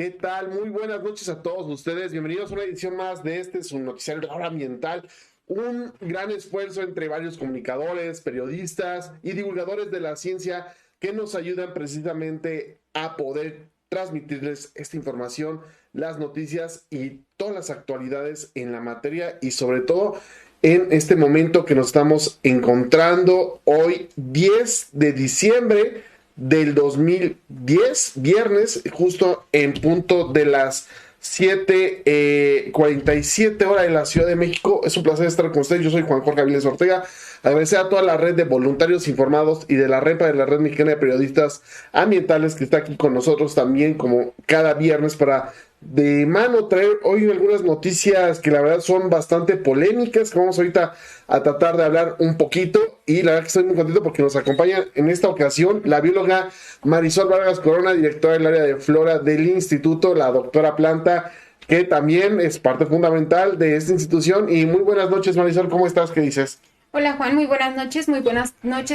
¿Qué tal? Muy buenas noches a todos ustedes. Bienvenidos a una edición más de su noticiario de la hora ambiental. Un gran esfuerzo entre varios comunicadores, periodistas y divulgadores de la ciencia que nos ayudan precisamente a poder transmitirles esta información, las noticias y todas las actualidades en la materia y sobre todo en este momento que nos estamos encontrando hoy 10 de diciembre del 2010, viernes, justo en punto de las 7:47 horas de la Ciudad de México. Es un placer estar con ustedes. Yo soy Juan Jorge Avilés Ortega. Agradecer a toda la red de voluntarios informados y de la REPA, de la Red Mexicana de Periodistas Ambientales, que está aquí con nosotros también, como cada viernes, para de mano traer hoy algunas noticias que la verdad son bastante polémicas, que vamos ahorita a tratar de hablar un poquito. Y la verdad que estoy muy contento porque nos acompaña en esta ocasión la bióloga Marisol Vargas Corona, directora del área de flora del instituto, la doctora Planta, que también es parte fundamental de esta institución. Y muy buenas noches, Marisol, ¿cómo estás? ¿Qué dices? Hola Juan, muy buenas noches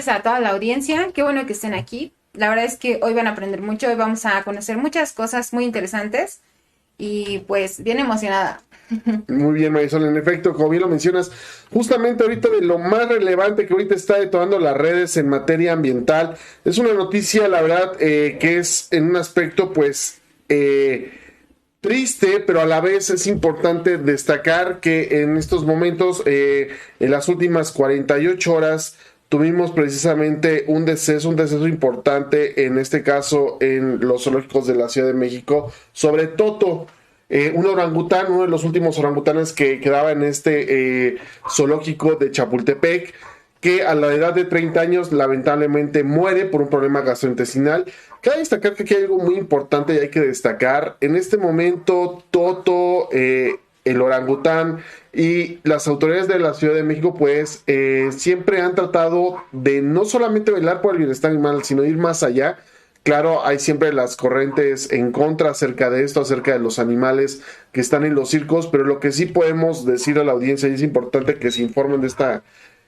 a toda la audiencia. Qué bueno que estén aquí. La verdad es que hoy van a aprender mucho, hoy vamos a conocer muchas cosas muy interesantes y pues bien emocionada. Muy bien, Marisol, en efecto, como bien lo mencionas, justamente ahorita de lo más relevante que ahorita está detonando las redes en materia ambiental, es una noticia, la verdad, que es en un aspecto, pues, triste, pero a la vez es importante destacar que en estos momentos, en las últimas 48 horas, tuvimos precisamente un deceso importante, en este caso en los zoológicos de la Ciudad de México, sobre Toto. Un orangután, uno de los últimos orangutanes que quedaba en este zoológico de Chapultepec, que a la edad de 30 años lamentablemente muere por un problema gastrointestinal. Cabe destacar que aquí hay algo muy importante y hay que destacar. En este momento, Toto, el orangután y las autoridades de la Ciudad de México, pues siempre han tratado de no solamente velar por el bienestar animal, sino ir más allá. Claro, hay siempre las corrientes en contra acerca de esto, acerca de los animales que están en los circos, pero lo que sí podemos decir a la audiencia, y es importante que se informen de esta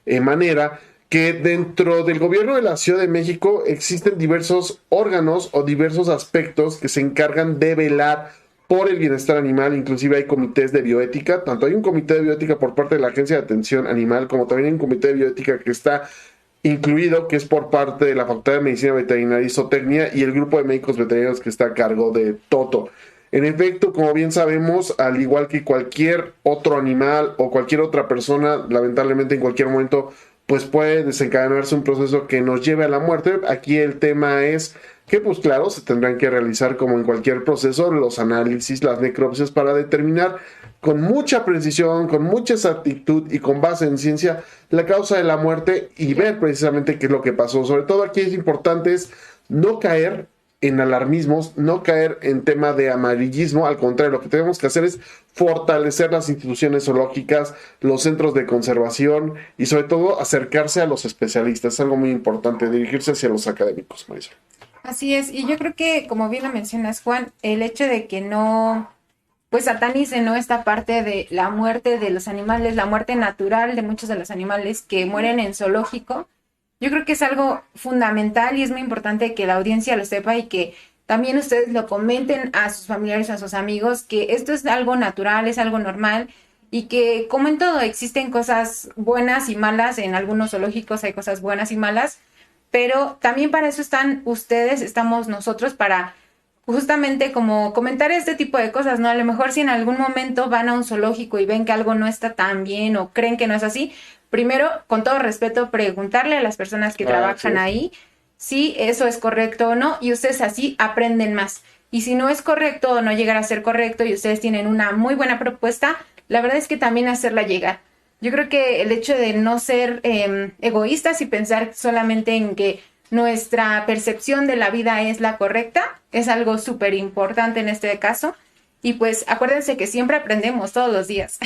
manera, que dentro del gobierno de la Ciudad de México existen diversos órganos o diversos aspectos que se encargan de velar por el bienestar animal. Inclusive hay comités de bioética, tanto hay un comité de bioética por parte de la Agencia de Atención Animal, como también hay un comité de bioética que está incluido, que es por parte de la Facultad de Medicina Veterinaria y Zootecnia y el grupo de médicos veterinarios que está a cargo de Toto. En efecto, como bien sabemos, al igual que cualquier otro animal o cualquier otra persona, lamentablemente en cualquier momento pues puede desencadenarse un proceso que nos lleve a la muerte. Aquí el tema es que, pues claro, se tendrán que realizar, como en cualquier proceso, los análisis, las necropsias, para determinar con mucha precisión, con mucha exactitud y con base en ciencia la causa de la muerte y ver precisamente qué es lo que pasó. Sobre todo aquí es importante es no caer en alarmismos, no caer en tema de amarillismo. Al contrario, lo que tenemos que hacer es fortalecer las instituciones zoológicas, los centros de conservación y sobre todo acercarse a los especialistas. Es algo muy importante, dirigirse hacia los académicos, Marisol. Así es, y yo creo que como bien lo mencionas Juan, el hecho de que no pues satanicen, ¿no?, esta parte de la muerte de los animales, la muerte natural de muchos de los animales que mueren en zoológico. Yo creo que es algo fundamental y es muy importante que la audiencia lo sepa y que también ustedes lo comenten a sus familiares, a sus amigos, que esto es algo natural, es algo normal y que, como en todo, existen cosas buenas y malas. En algunos zoológicos hay cosas buenas y malas, pero también para eso están ustedes, estamos nosotros, para justamente como comentar este tipo de cosas, ¿no? A lo mejor si en algún momento van a un zoológico y ven que algo no está tan bien o creen que no es así, primero, con todo respeto, preguntarle a las personas que trabajan ahí si eso es correcto o no, y ustedes así aprenden más. Y si no es correcto o no llegar a ser correcto y ustedes tienen una muy buena propuesta, la verdad es que también hacerla llegar. Yo creo que el hecho de no ser egoístas y pensar solamente en que nuestra percepción de la vida es la correcta es algo súper importante en este caso. Y pues acuérdense que siempre aprendemos todos los días.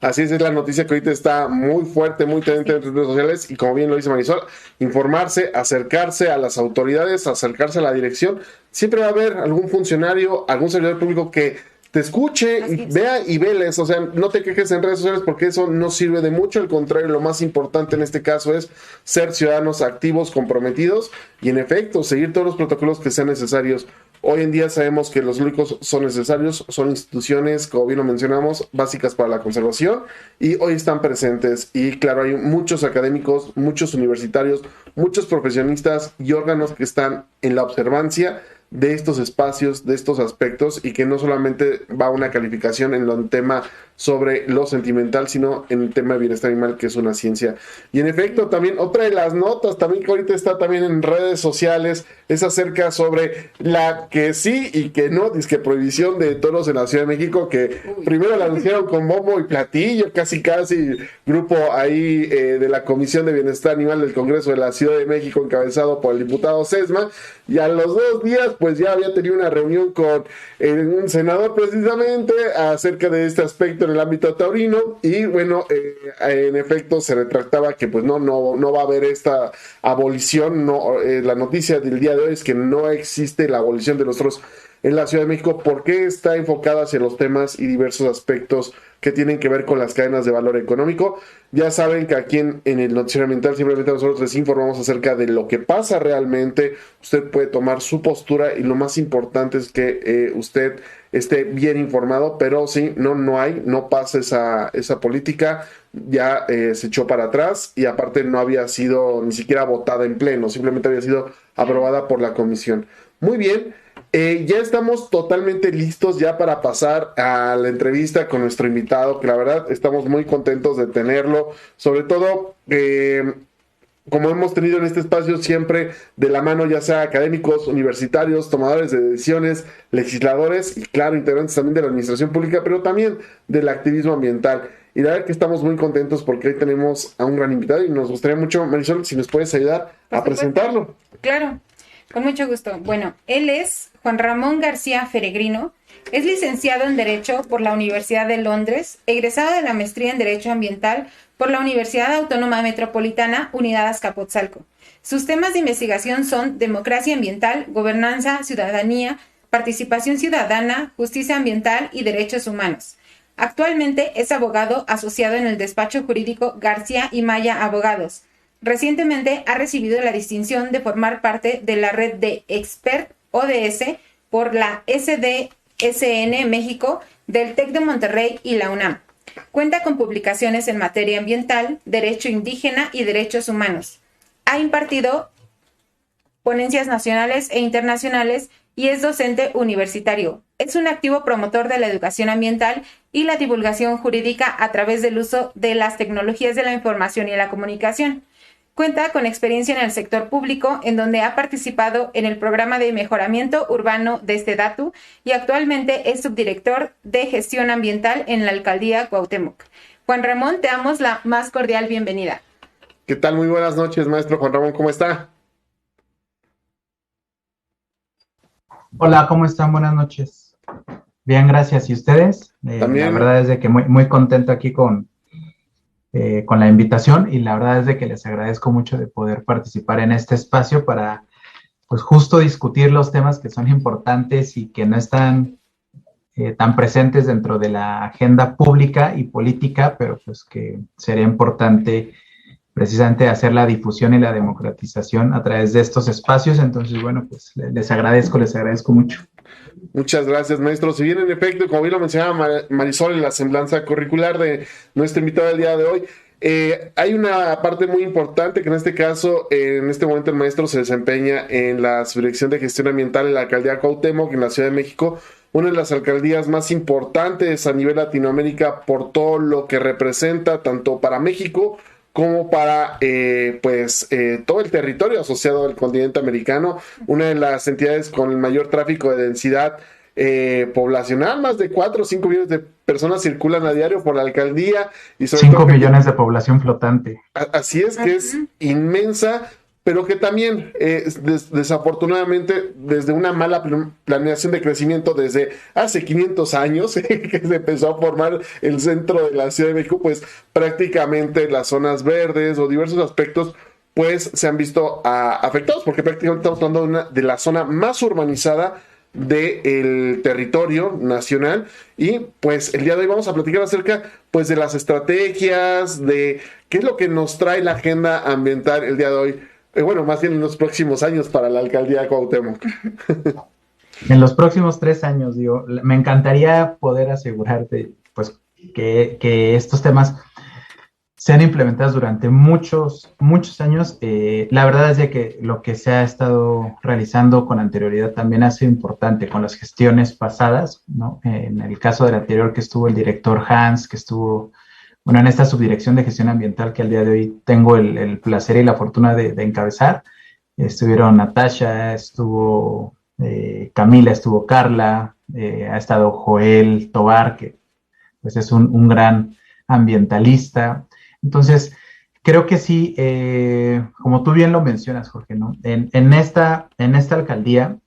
Así es la noticia que ahorita está muy fuerte, muy tendente en redes sociales y como bien lo dice Marisol, informarse, acercarse a las autoridades, acercarse a la dirección. Siempre va a haber algún funcionario, algún servidor público que te escuche, y vea y veles, o sea, no te quejes en redes sociales porque eso no sirve de mucho, al contrario, lo más importante en este caso es ser ciudadanos activos, comprometidos y en efecto, seguir todos los protocolos que sean necesarios. Hoy en día sabemos que los únicos son necesarios, son instituciones, como bien lo mencionamos, básicas para la conservación y hoy están presentes. Y claro, hay muchos académicos, muchos universitarios, muchos profesionistas y órganos que están en la observancia de estos espacios, de estos aspectos y que no solamente va una calificación en el tema sobre lo sentimental, sino en el tema de bienestar animal, que es una ciencia. Y en efecto, también otra de las notas, también que ahorita está también en redes sociales, es acerca sobre la que sí y que no, disque prohibición de toros en la Ciudad de México, que primero la anunciaron con bombo y platillo, casi grupo ahí de la Comisión de Bienestar Animal del Congreso de la Ciudad de México, encabezado por el diputado Sesma, y a los 2 días pues ya había tenido una reunión con un senador precisamente acerca de este aspecto en el ámbito taurino y bueno, en efecto se retractaba que pues no va a haber esta abolición, la noticia del día de hoy es que no existe la abolición de los toros en la Ciudad de México porque está enfocada hacia los temas y diversos aspectos que tienen que ver con las cadenas de valor económico. Ya saben que aquí en el Noticiero Ambiental simplemente nosotros les informamos acerca de lo que pasa realmente. Usted puede tomar su postura y lo más importante es que usted esté bien informado, pero sí, no pasa esa política, ya se echó para atrás y aparte no había sido ni siquiera votada en pleno, simplemente había sido aprobada por la comisión. Muy bien. Ya estamos totalmente listos ya para pasar a la entrevista con nuestro invitado, que la verdad estamos muy contentos de tenerlo, sobre todo como hemos tenido en este espacio siempre de la mano ya sea académicos, universitarios, tomadores de decisiones, legisladores y claro, integrantes también de la administración pública, pero también del activismo ambiental. Y la verdad que estamos muy contentos porque hoy tenemos a un gran invitado y nos gustaría mucho, Marisol, si nos puedes ayudar a presentarlo. Claro. Con mucho gusto. Bueno, él es Juan Ramón García Feregrino, es licenciado en Derecho por la Universidad de Londres, egresado de la maestría en Derecho Ambiental por la Universidad Autónoma Metropolitana, Unidad Azcapotzalco. Sus temas de investigación son democracia ambiental, gobernanza, ciudadanía, participación ciudadana, justicia ambiental y derechos humanos. Actualmente es abogado asociado en el despacho jurídico García y Maya Abogados. Recientemente ha recibido la distinción de formar parte de la red de Expert ODS por la SDSN México del TEC de Monterrey y la UNAM. Cuenta con publicaciones en materia ambiental, derecho indígena y derechos humanos. Ha impartido ponencias nacionales e internacionales y es docente universitario. Es un activo promotor de la educación ambiental y la divulgación jurídica a través del uso de las tecnologías de la información y la comunicación. Cuenta con experiencia en el sector público, en donde ha participado en el programa de mejoramiento urbano de SEDATU y actualmente es subdirector de gestión ambiental en la alcaldía Cuauhtémoc. Juan Ramón, te damos la más cordial bienvenida. ¿Qué tal? Muy buenas noches, maestro Juan Ramón, ¿cómo está? Hola, ¿cómo están? Buenas noches. Bien, gracias. ¿Y ustedes? También. La verdad es de que muy contento aquí con la invitación y la verdad es de que les agradezco mucho de poder participar en este espacio para, pues, justo discutir los temas que son importantes y que no están tan presentes dentro de la agenda pública y política, pero pues que sería importante precisamente hacer la difusión y la democratización a través de estos espacios. Entonces, bueno, pues les agradezco mucho. Muchas gracias, maestro. Si bien en efecto, como bien lo mencionaba Marisol en la semblanza curricular de nuestro invitado del día de hoy, hay una parte muy importante que en este caso, en este momento el maestro se desempeña en la Subdirección de Gestión Ambiental en la alcaldía Cuauhtémoc, en la Ciudad de México, una de las alcaldías más importantes a nivel Latinoamérica por todo lo que representa tanto para México como para todo el territorio asociado al continente americano, una de las entidades con el mayor tráfico de densidad poblacional, más de 4 o 5 millones de personas circulan a diario por la alcaldía. Y sobre 5 millones de población flotante. Así es, que es inmensa, pero que también desafortunadamente desde una mala planeación de crecimiento desde hace 500 años que se empezó a formar el centro de la Ciudad de México, pues prácticamente las zonas verdes o diversos aspectos pues se han visto afectados porque prácticamente estamos hablando de la zona más urbanizada del territorio nacional. Y pues el día de hoy vamos a platicar acerca pues de las estrategias, de qué es lo que nos trae la agenda ambiental el día de hoy. Bueno, más bien en los próximos años para la alcaldía de Cuauhtémoc. En los próximos 3 años, digo, me encantaría poder asegurarte, pues, que estos temas sean implementados durante muchos, muchos años. La verdad es de que lo que se ha estado realizando con anterioridad también ha sido importante con las gestiones pasadas, ¿no? En el caso del anterior que estuvo el director Hans, que estuvo, bueno, en esta subdirección de gestión ambiental que al día de hoy tengo el placer y la fortuna de encabezar, estuvieron Natasha, estuvo Camila, estuvo Carla, ha estado Joel Tobar, que pues es un gran ambientalista. Entonces, creo que sí, como tú bien lo mencionas, Jorge, ¿no? En esta alcaldía,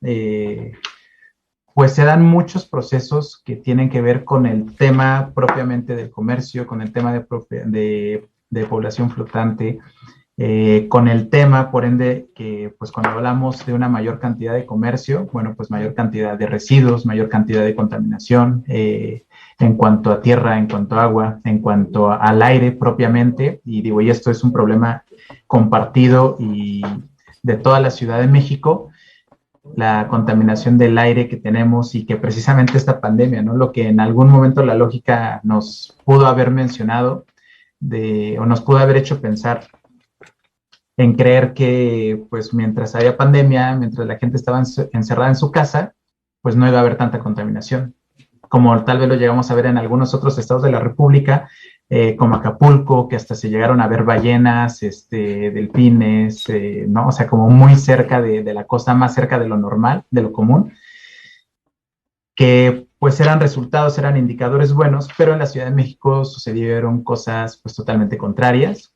pues se dan muchos procesos que tienen que ver con el tema propiamente del comercio, con el tema de población flotante, con el tema, por ende, que pues cuando hablamos de una mayor cantidad de comercio, bueno, pues mayor cantidad de residuos, mayor cantidad de contaminación, en cuanto a tierra, en cuanto a agua, en cuanto al aire propiamente, y digo, y esto es un problema compartido y de toda la Ciudad de México, la contaminación del aire que tenemos y que precisamente esta pandemia, ¿no? Lo que en algún momento la lógica nos pudo haber mencionado o nos pudo haber hecho pensar en creer que pues mientras había pandemia, mientras la gente estaba encerrada en su casa, pues no iba a haber tanta contaminación, como tal vez lo llegamos a ver en algunos otros estados de la República, como Acapulco, que hasta se llegaron a ver ballenas, delfines, ¿no? O sea, como muy cerca de la costa, más cerca de lo normal, de lo común, que pues eran resultados, eran indicadores buenos, pero en la Ciudad de México sucedieron cosas pues totalmente contrarias,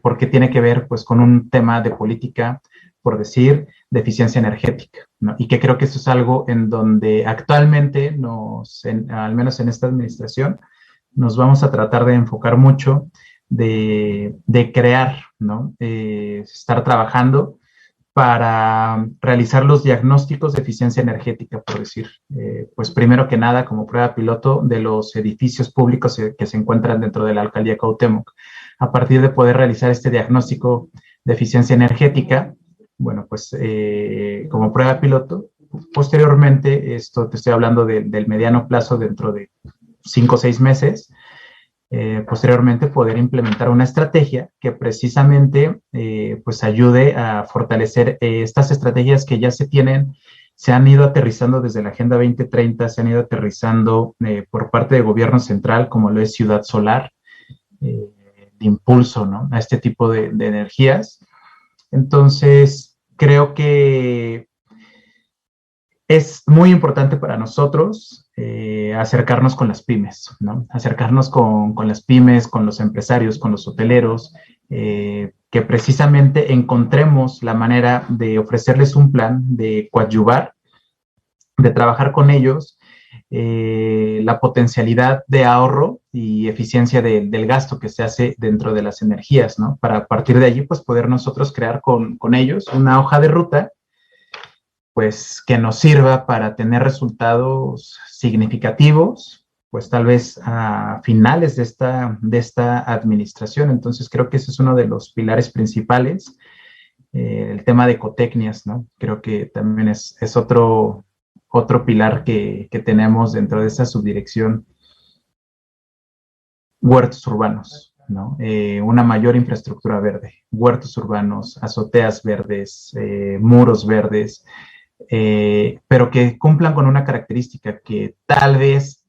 porque tiene que ver pues con un tema de política, por decir, de eficiencia energética, ¿no? Y que creo que eso es algo en donde actualmente al menos en esta administración, nos vamos a tratar de enfocar mucho, de crear, ¿no? Estar trabajando para realizar los diagnósticos de eficiencia energética, por decir, pues primero que nada como prueba piloto de los edificios públicos que se encuentran dentro de la alcaldía Cuauhtémoc. A partir de poder realizar este diagnóstico de eficiencia energética, bueno, pues como prueba piloto, posteriormente, esto te estoy hablando del mediano plazo dentro de 5 o 6 meses, posteriormente poder implementar una estrategia que precisamente pues ayude a fortalecer estas estrategias que ya se han ido aterrizando desde la Agenda 2030, se han ido aterrizando por parte del gobierno central, como lo es Ciudad Solar, de impulso, ¿no? A este tipo de energías. Entonces, creo que es muy importante para nosotros acercarnos con las pymes, ¿no? Acercarnos con las pymes, con los empresarios, con los hoteleros, que precisamente encontremos la manera de ofrecerles un plan, de coadyuvar, de trabajar con ellos, la potencialidad de ahorro y eficiencia del gasto que se hace dentro de las energías, ¿no? Para a partir de allí, pues poder nosotros crear con ellos una hoja de ruta, pues que nos sirva para tener resultados significativos, pues tal vez a finales de esta administración. Entonces creo que ese es uno de los pilares principales, el tema de ecotecnias, ¿no? Creo que también es otro pilar que tenemos dentro de esa subdirección, huertos urbanos, ¿no? Una mayor infraestructura verde, huertos urbanos, azoteas verdes, muros verdes, pero que cumplan con una característica que tal vez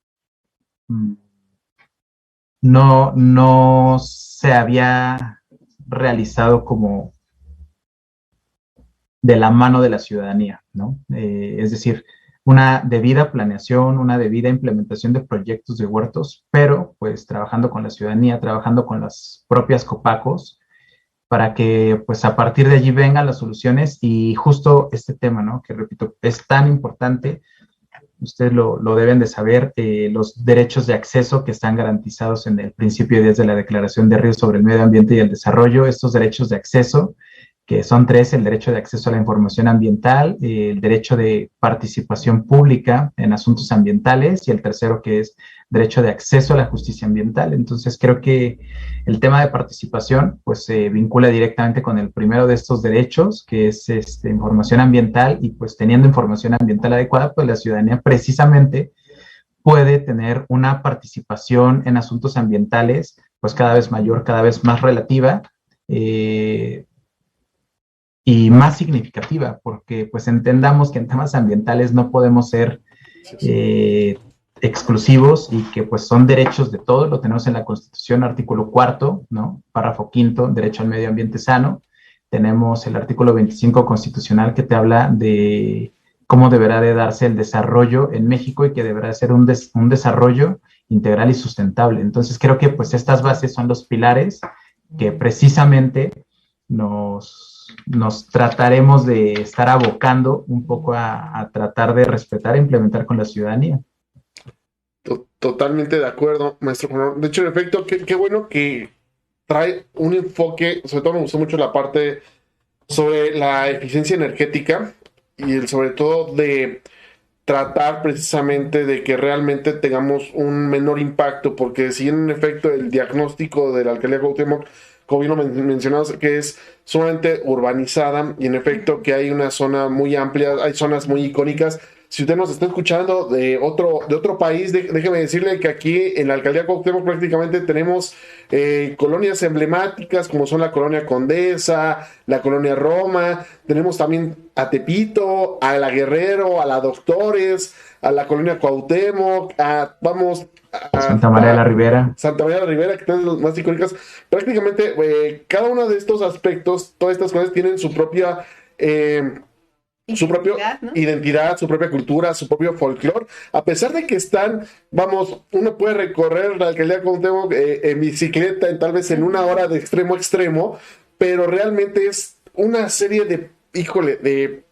no se había realizado como de la mano de la ciudadanía, ¿no? Es decir, una debida planeación, una debida implementación de proyectos de huertos, pero pues trabajando con la ciudadanía, trabajando con las propias Copacos, para que pues a partir de allí vengan las soluciones. Y justo este tema, ¿no? Que repito, es tan importante, ustedes lo deben de saber, los derechos de acceso que están garantizados en el principio 10 de la Declaración de Ríos sobre el Medio Ambiente y el Desarrollo, estos derechos de acceso que son tres: el derecho de acceso a la información ambiental, el derecho de participación pública en asuntos ambientales y el tercero, que es derecho de acceso a la justicia ambiental. Entonces creo que el tema de participación pues se vincula directamente con el primero de estos derechos, que es información ambiental, y pues teniendo información ambiental adecuada, pues la ciudadanía precisamente puede tener una participación en asuntos ambientales pues cada vez mayor, cada vez más relativa, y más significativa, porque pues entendamos que en temas ambientales no podemos ser exclusivos, y que pues son derechos de todos. Lo tenemos en la Constitución, artículo 4, ¿no? Párrafo 5, derecho al medio ambiente sano. Tenemos el artículo 25 constitucional, que te habla de cómo deberá de darse el desarrollo en México, y que deberá ser un desarrollo integral y sustentable. Entonces creo que pues estas bases son los pilares que precisamente nos trataremos de estar abocando un poco a tratar de respetar e implementar con la ciudadanía. Totalmente de acuerdo, maestro. De hecho, en efecto, qué bueno que trae un enfoque. Sobre todo me gustó mucho la parte sobre la eficiencia energética y sobre todo de tratar precisamente de que realmente tengamos un menor impacto, porque si en efecto el diagnóstico de la alcaldía Cuauhtémoc, como bien lo mencionamos, que es sumamente urbanizada, y en efecto que hay una zona muy amplia, hay zonas muy icónicas. Si usted nos está escuchando de otro país, déjeme decirle que aquí en la alcaldía Cuauhtémoc prácticamente tenemos colonias emblemáticas, como son la colonia Condesa, la colonia Roma. Tenemos también a Tepito, a la Guerrero, a la Doctores, a la colonia Cuauhtémoc, Santa María de la Ribera. Santa María de la Ribera, que son las más icónicas. Prácticamente cada uno de estos aspectos, todas estas cosas tienen su propia ¿no? identidad, su propia cultura, su propio folclore, a pesar de que están, uno puede recorrer la alcaldía Cuauhtémoc en bicicleta, tal vez en una hora de extremo a extremo, pero realmente es una serie de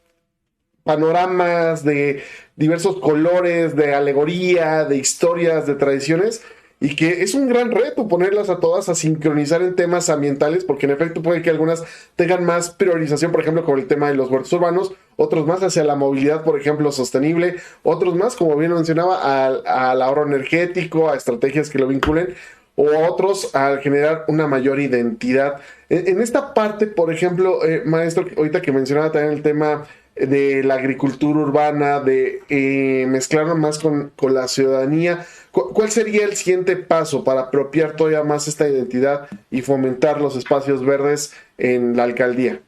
panoramas, de diversos colores, de alegoría, de historias, de tradiciones, y que es un gran reto ponerlas a todas a sincronizar en temas ambientales, porque en efecto puede que algunas tengan más priorización, por ejemplo, con el tema de los huertos urbanos, otros más hacia la movilidad, por ejemplo, sostenible, otros más, como bien mencionaba, al ahorro energético, a estrategias que lo vinculen, o otros al generar una mayor identidad. En esta parte, por ejemplo, maestro, ahorita que mencionaba también el tema de la agricultura urbana, de mezclarlo más con la ciudadanía, ¿cuál sería el siguiente paso para apropiar todavía más esta identidad y fomentar los espacios verdes en la alcaldía?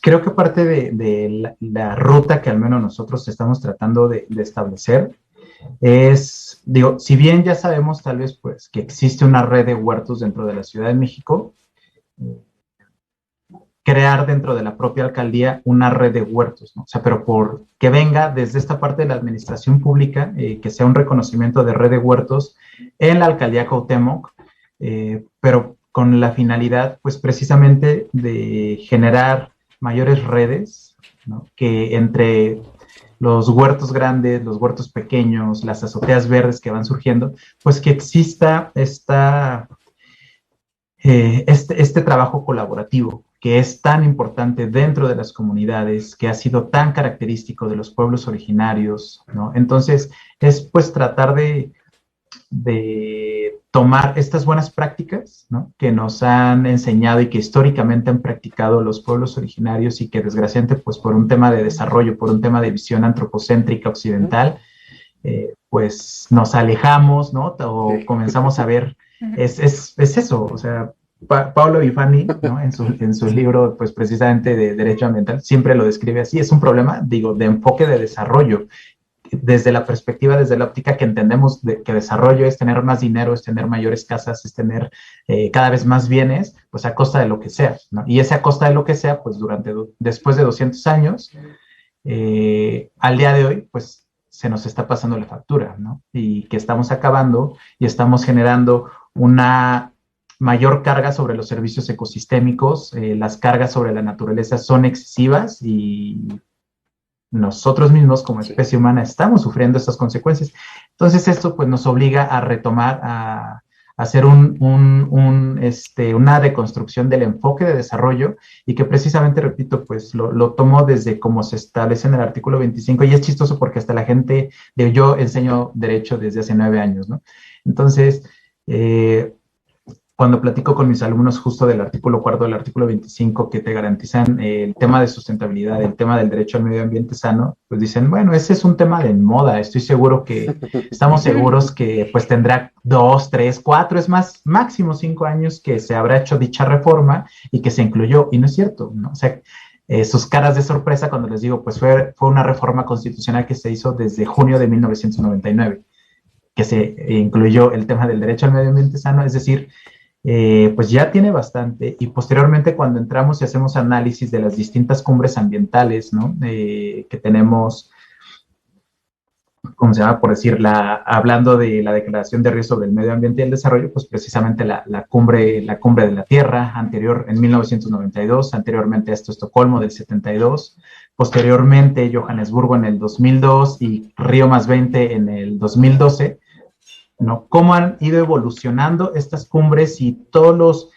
Creo que parte de la ruta que al menos nosotros estamos tratando de establecer es, digo, si bien ya sabemos tal vez pues que existe una red de huertos dentro de la Ciudad de México, crear dentro de la propia alcaldía una red de huertos, ¿no? O sea, pero por que venga desde esta parte de la administración pública, que sea un reconocimiento de red de huertos en la alcaldía Cuauhtémoc, pero con la finalidad, pues precisamente de generar mayores redes, ¿no? Que entre los huertos grandes, los huertos pequeños, las azoteas verdes que van surgiendo, pues que exista este trabajo colaborativo, que es tan importante dentro de las comunidades, que ha sido tan característico de los pueblos originarios, ¿no? Entonces, es pues tratar de tomar estas buenas prácticas, ¿no? Que nos han enseñado y que históricamente han practicado los pueblos originarios, y que desgraciadamente, pues por un tema de desarrollo, por un tema de visión antropocéntrica occidental, pues nos alejamos, ¿no? O comenzamos a ver, es eso, o sea, Paulo Bifani, ¿no? En su libro, pues precisamente de Derecho Ambiental, siempre lo describe así. Es un problema, digo, de enfoque de desarrollo, desde la perspectiva, desde la óptica que entendemos que desarrollo es tener más dinero, es tener mayores casas, es tener cada vez más bienes, pues a costa de lo que sea, ¿no? Y ese a costa de lo que sea, pues después de 200 años, al día de hoy, pues se nos está pasando la factura, ¿no? Y que estamos acabando y estamos generando una mayor carga sobre los servicios ecosistémicos. Las cargas sobre la naturaleza son excesivas, y nosotros mismos como especie humana estamos sufriendo estas consecuencias. Entonces esto pues nos obliga a retomar, a hacer una reconstrucción del enfoque de desarrollo y que precisamente, repito, pues lo tomo desde como se establece en el artículo 25 y es chistoso porque hasta la gente, yo enseño derecho desde hace 9 años, ¿no? Entonces, cuando platico con mis alumnos justo del artículo 4 del artículo 25 que te garantizan el tema de sustentabilidad, el tema del derecho al medio ambiente sano, pues dicen, bueno, ese es un tema de moda, estamos seguros que pues tendrá 2, 3, 4, es más, máximo 5 años que se habrá hecho dicha reforma y que se incluyó, y no es cierto, ¿no? O sea, sus caras de sorpresa cuando les digo, pues fue una reforma constitucional que se hizo desde junio de 1999, que se incluyó el tema del derecho al medio ambiente sano, es decir, pues ya tiene bastante, y posteriormente cuando entramos y hacemos análisis de las distintas cumbres ambientales, ¿no? Que tenemos, ¿cómo se llama? Por decir, hablando de la Declaración de Ríos sobre el Medio Ambiente y el Desarrollo, pues precisamente la cumbre de la Tierra, anterior en 1992, anteriormente a esto Estocolmo del 72, posteriormente Johannesburgo en el 2002 y Río +20 en el 2012, ¿no? Cómo han ido evolucionando estas cumbres y todos los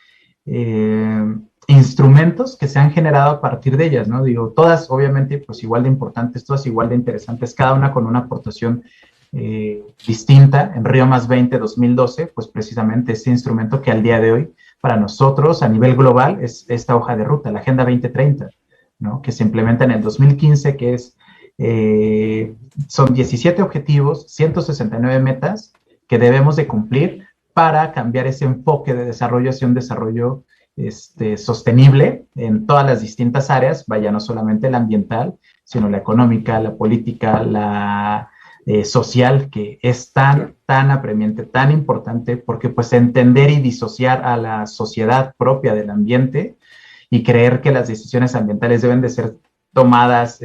instrumentos que se han generado a partir de ellas, ¿no? Digo, todas obviamente pues igual de importantes, todas igual de interesantes, cada una con una aportación distinta. En Río +20 2012, pues precisamente ese instrumento que al día de hoy para nosotros a nivel global es esta hoja de ruta, la Agenda 2030, ¿no? Que se implementa en el 2015, que son 17 objetivos, 169 metas que debemos de cumplir para cambiar ese enfoque de desarrollo hacia un desarrollo sostenible en todas las distintas áreas, vaya, no solamente la ambiental, sino la económica, la política, la social, que es tan apremiante, tan importante, porque pues entender y disociar a la sociedad propia del ambiente y creer que las decisiones ambientales deben de ser tomadas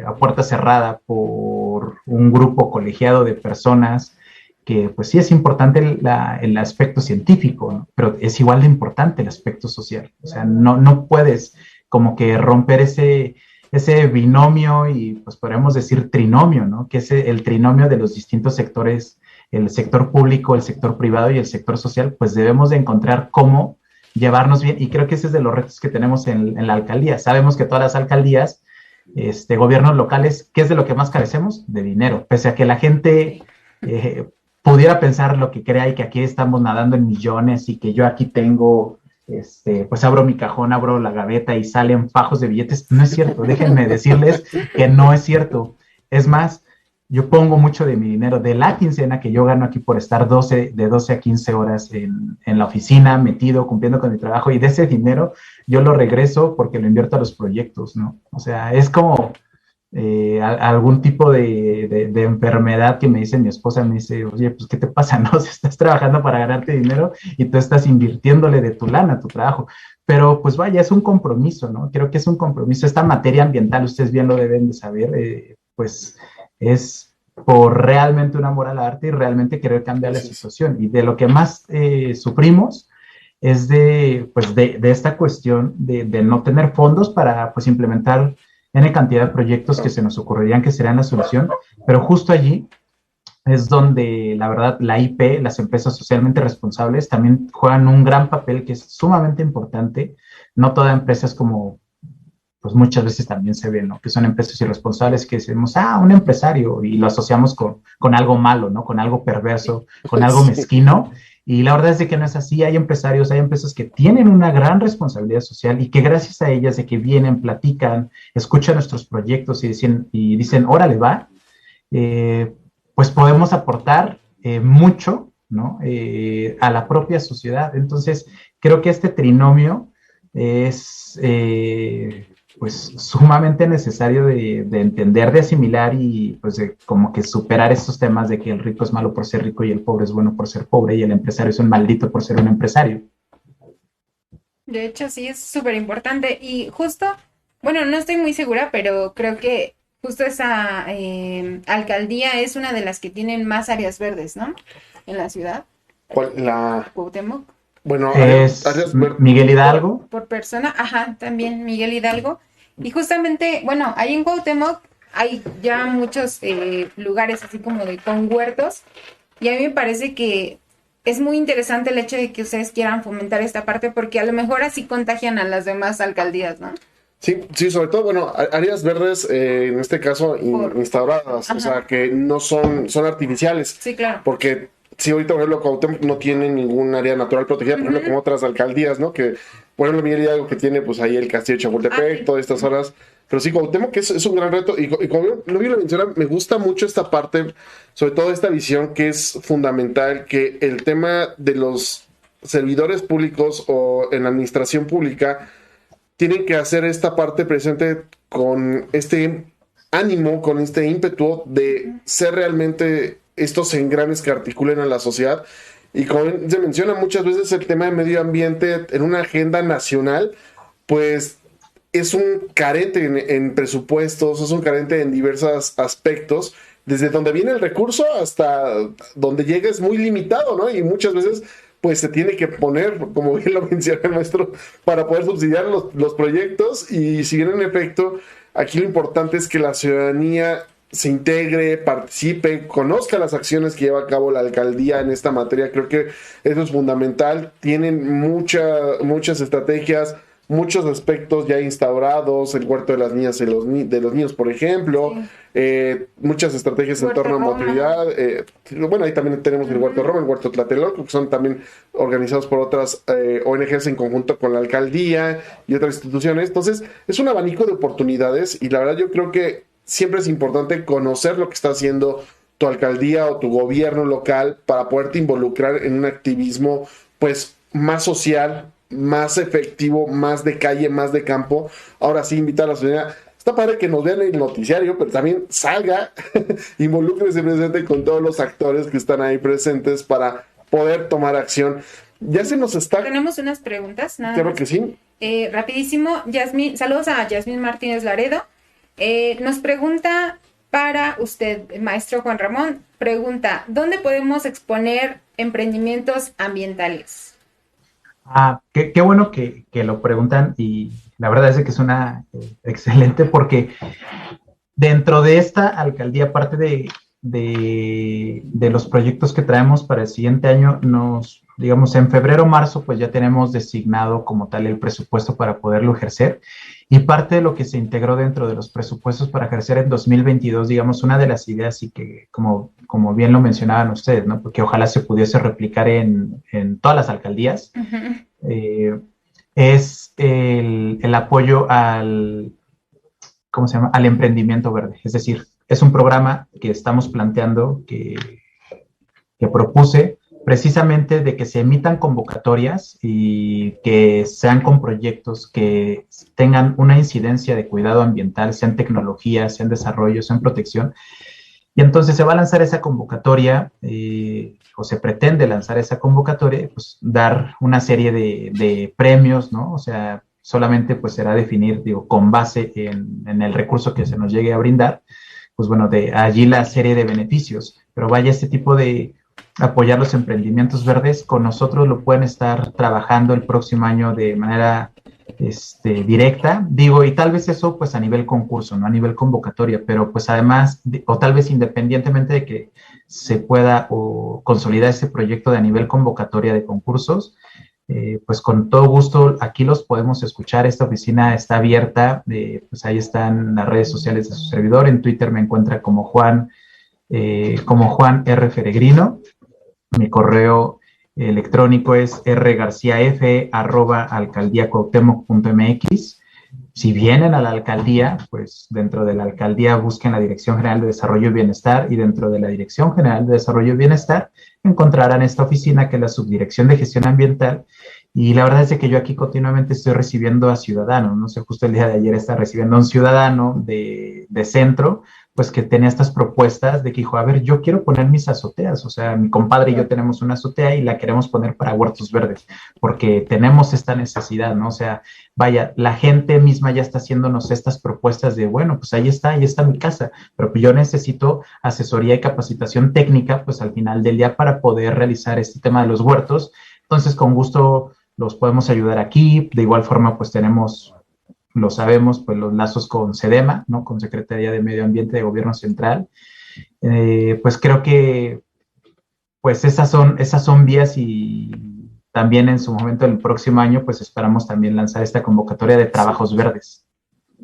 a puerta cerrada por un grupo colegiado de personas, que pues sí es importante el aspecto científico, ¿no? Pero es igual de importante el aspecto social. O sea, no puedes como que romper ese binomio y pues podríamos decir trinomio, ¿no? Que es el trinomio de los distintos sectores, el sector público, el sector privado y el sector social, pues debemos de encontrar cómo llevarnos bien, y creo que ese es de los retos que tenemos en la alcaldía. Sabemos que todas las alcaldías, gobiernos locales, ¿qué es de lo que más carecemos? De dinero, pese a que la gente pudiera pensar lo que crea y que aquí estamos nadando en millones y que yo aquí tengo, pues abro mi cajón, abro la gaveta y salen fajos de billetes. No es cierto, déjenme decirles que no es cierto. Es más, yo pongo mucho de mi dinero, de la quincena que yo gano aquí por estar de 12 a 15 horas en la oficina, metido, cumpliendo con mi trabajo, y de ese dinero yo lo regreso porque lo invierto a los proyectos, ¿no? O sea, es como algún tipo de enfermedad que me dice mi esposa, me dice, oye, pues, ¿qué te pasa? No, si estás trabajando para ganarte dinero y tú estás invirtiéndole de tu lana a tu trabajo. Pero, pues vaya, es un compromiso, ¿no? Creo que es un compromiso. Esta materia ambiental, ustedes bien lo deben de saber, pues es por realmente un amor al arte y realmente querer cambiar la situación. Y de lo que más sufrimos es de esta cuestión de no tener fondos para, pues, implementar N cantidad de proyectos que se nos ocurrirían que serían la solución, pero justo allí es donde, la verdad, la IP, las empresas socialmente responsables, también juegan un gran papel que es sumamente importante. No toda empresa es como, pues muchas veces también se ve, ¿no? Que son empresas irresponsables que decimos, un empresario, y lo asociamos con algo malo, ¿no? Con algo perverso, con algo mezquino. Y la verdad es de que no es así. Hay empresas que tienen una gran responsabilidad social y que gracias a ellas de que vienen, platican, escuchan nuestros proyectos y dicen, órale, va, pues podemos aportar mucho, ¿no? A la propia sociedad. Entonces, creo que este trinomio es pues sumamente necesario de entender, de asimilar y pues de como que superar estos temas de que el rico es malo por ser rico y el pobre es bueno por ser pobre y el empresario es un maldito por ser un empresario. De hecho, sí, es súper importante. Y justo, bueno, no estoy muy segura, pero creo que justo esa alcaldía es una de las que tienen más áreas verdes, ¿no? En la ciudad. ¿Cuál? Cuauhtémoc. Bueno, es Miguel Hidalgo. Por persona, ajá, también Miguel Hidalgo. Y justamente, bueno, ahí en Cuauhtémoc hay ya muchos lugares así como con huertos. Y a mí me parece que es muy interesante el hecho de que ustedes quieran fomentar esta parte porque a lo mejor así contagian a las demás alcaldías, ¿no? Sí, sí, sobre todo, bueno, áreas verdes, en este caso, instauradas, o sea, que no son artificiales. Sí, claro. Porque si ahorita, por ejemplo, Cuauhtémoc no tiene ningún área natural protegida, por ejemplo, como otras alcaldías, ¿no? Que, por ejemplo, Miguel Hidalgo que tiene, pues ahí el Castillo de Chapultepec, Sí. todas estas zonas. Pero sí, Cuauhtémoc que es un gran reto. Y como lo vi lo menciona, me gusta mucho esta parte, sobre todo esta visión que es fundamental, que el tema de los servidores públicos o en la administración pública tienen que hacer esta parte presente con este ánimo, con este ímpetu de ser realmente estos engranes que articulen a la sociedad. Y como se menciona muchas veces, el tema de medio ambiente en una agenda nacional, pues es un carente en presupuestos, es un carente en diversos aspectos. Desde donde viene el recurso hasta donde llega es muy limitado, ¿no? Y muchas veces pues se tiene que poner, como bien lo menciona el maestro, para poder subsidiar los proyectos. Y si bien en efecto, aquí lo importante es que la ciudadanía se integre, participe, conozca las acciones que lleva a cabo la alcaldía en esta materia. Creo que eso es fundamental. Tienen muchas estrategias, muchos aspectos ya instaurados, el huerto de las niñas y de los niños, por ejemplo, muchas estrategias en Huerto torno a Roma. movilidad. Bueno, ahí también tenemos el huerto Roma, el huerto Tlatelolco, que son también organizados por otras ONGs en conjunto con la alcaldía y otras instituciones. Entonces, es un abanico de oportunidades y la verdad yo creo que siempre es importante conocer lo que está haciendo tu alcaldía o tu gobierno local para poderte involucrar en un activismo pues más social, más efectivo, más de calle, más de campo. Ahora sí, invitar a la ciudadanía. Está padre que nos vean en el noticiario, pero también salga, involúcrese presente con todos los actores que están ahí presentes para poder tomar acción. Ya se nos está... Tenemos unas preguntas, nada Claro más. que sí. Rapidísimo, saludos a Yasmín Martínez Laredo. Nos pregunta para usted, maestro Juan Ramón, pregunta, ¿dónde podemos exponer emprendimientos ambientales? Qué bueno que lo preguntan y la verdad es que es una excelente porque dentro de esta alcaldía, aparte de los proyectos que traemos para el siguiente año, digamos, en febrero o marzo, pues ya tenemos designado como tal el presupuesto para poderlo ejercer. Y parte de lo que se integró dentro de los presupuestos para ejercer en 2022, digamos, una de las ideas y que, como bien lo mencionaban ustedes, ¿no? Porque ojalá se pudiese replicar en todas las alcaldías, es el apoyo ¿cómo se llama? Al emprendimiento verde. Es decir, es un programa que estamos planteando, que propuse, precisamente de que se emitan convocatorias y que sean con proyectos que tengan una incidencia de cuidado ambiental, sea en tecnología, sea en desarrollo, sea en protección. Y entonces se va a lanzar esa convocatoria, o se pretende lanzar esa convocatoria, pues dar una serie de premios, ¿no? O sea, solamente pues será definir, digo, con base en el recurso que se nos llegue a brindar, pues bueno, de allí la serie de beneficios. Pero vaya, este tipo de apoyar los emprendimientos verdes, con nosotros lo pueden estar trabajando el próximo año de manera directa, digo, y tal vez eso pues a nivel concurso, no a nivel convocatoria, pero pues además, o tal vez independientemente de que se pueda o consolidar ese proyecto de a nivel convocatoria de concursos, pues con todo gusto aquí los podemos escuchar. Esta oficina está abierta, pues ahí están las redes sociales de su servidor. En Twitter me encuentra como Juan R. Feregrino. Mi correo electrónico es rgarciaf@alcaldiacuauhtémoc.mx. Si vienen a la alcaldía, pues dentro de la alcaldía busquen la Dirección General de Desarrollo y Bienestar, y dentro de la Dirección General de Desarrollo y Bienestar encontrarán esta oficina que es la Subdirección de Gestión Ambiental. Y la verdad es que yo aquí continuamente estoy recibiendo a ciudadanos, no sé, justo el día de ayer estaba recibiendo a un ciudadano de centro, pues que tenía estas propuestas de que dijo, a ver, yo quiero poner mis azoteas, o sea, mi compadre y yo tenemos una azotea y la queremos poner para huertos verdes, porque tenemos esta necesidad, ¿no? O sea, vaya, la gente misma ya está haciéndonos estas propuestas de, bueno, pues ahí está mi casa, pero yo necesito asesoría y capacitación técnica, pues al final del día para poder realizar este tema de los huertos. Entonces, con gusto los podemos ayudar aquí. De igual forma, pues tenemos, lo sabemos, pues los lazos con SEDEMA, ¿no? Con Secretaría de Medio Ambiente de Gobierno Central. Pues creo que pues esas son vías y también en su momento, el próximo año, pues esperamos también lanzar esta convocatoria de trabajos verdes.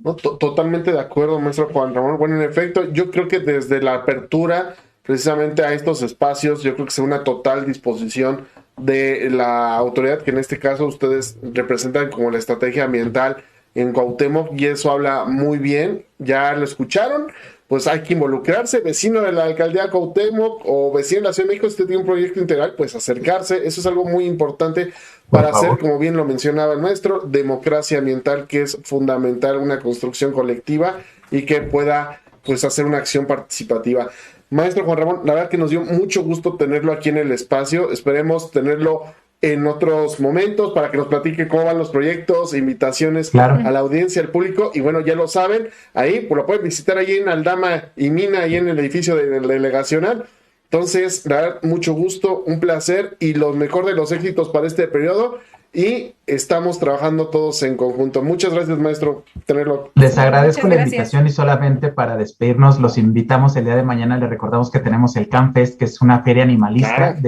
No, totalmente de acuerdo, maestro Juan Ramón. Bueno, en efecto, yo creo que desde la apertura precisamente a estos espacios, yo creo que es una total disposición de la autoridad, que en este caso ustedes representan como la estrategia ambiental en Cuauhtémoc, y eso habla muy bien. Ya lo escucharon, pues hay que involucrarse. Vecino de la alcaldía de Cuauhtémoc o vecino de la Ciudad de México, si usted tiene un proyecto integral, pues acercarse. Eso es algo muy importante Por para hacer, favor. como bien lo mencionaba el maestro, democracia ambiental, que es fundamental, una construcción colectiva y que pueda pues hacer una acción participativa. Maestro Juan Ramón, la verdad que nos dio mucho gusto tenerlo aquí en el espacio. Esperemos tenerlo en otros momentos para que nos platique cómo van los proyectos, invitaciones Claro. a la audiencia, al público. Y bueno, ya lo saben, ahí pues lo pueden visitar ahí en Aldama y Mina, ahí en el edificio de la delegacional. Entonces, la verdad, mucho gusto, un placer y lo mejor de los éxitos para este periodo. Y estamos trabajando todos en conjunto. Muchas gracias, maestro, tenerlo. Les agradezco Muchas la gracias. invitación y solamente para despedirnos los invitamos el día de mañana. Les recordamos que tenemos el CanFest, que es una feria animalista Claro.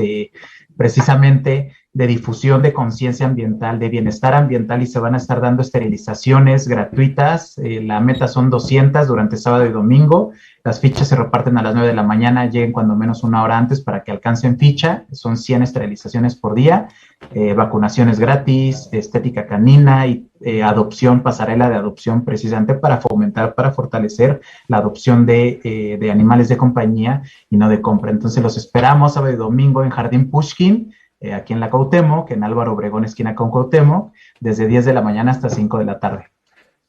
precisamente de difusión de conciencia ambiental, de bienestar ambiental, y se van a estar dando esterilizaciones gratuitas. La meta son 200 durante sábado y domingo. Las fichas se reparten a las 9 de la mañana, lleguen cuando menos una hora antes para que alcancen ficha. Son 100 esterilizaciones por día, vacunaciones gratis, estética canina y adopción, pasarela de adopción, precisamente para fomentar, para fortalecer la adopción de animales de compañía y no de compra. Entonces los esperamos sábado y domingo en Jardín Pushkin, aquí en la Cuauhtémoc, en Álvaro Obregón, esquina con Cuauhtémoc, desde 10 de la mañana hasta 5 de la tarde.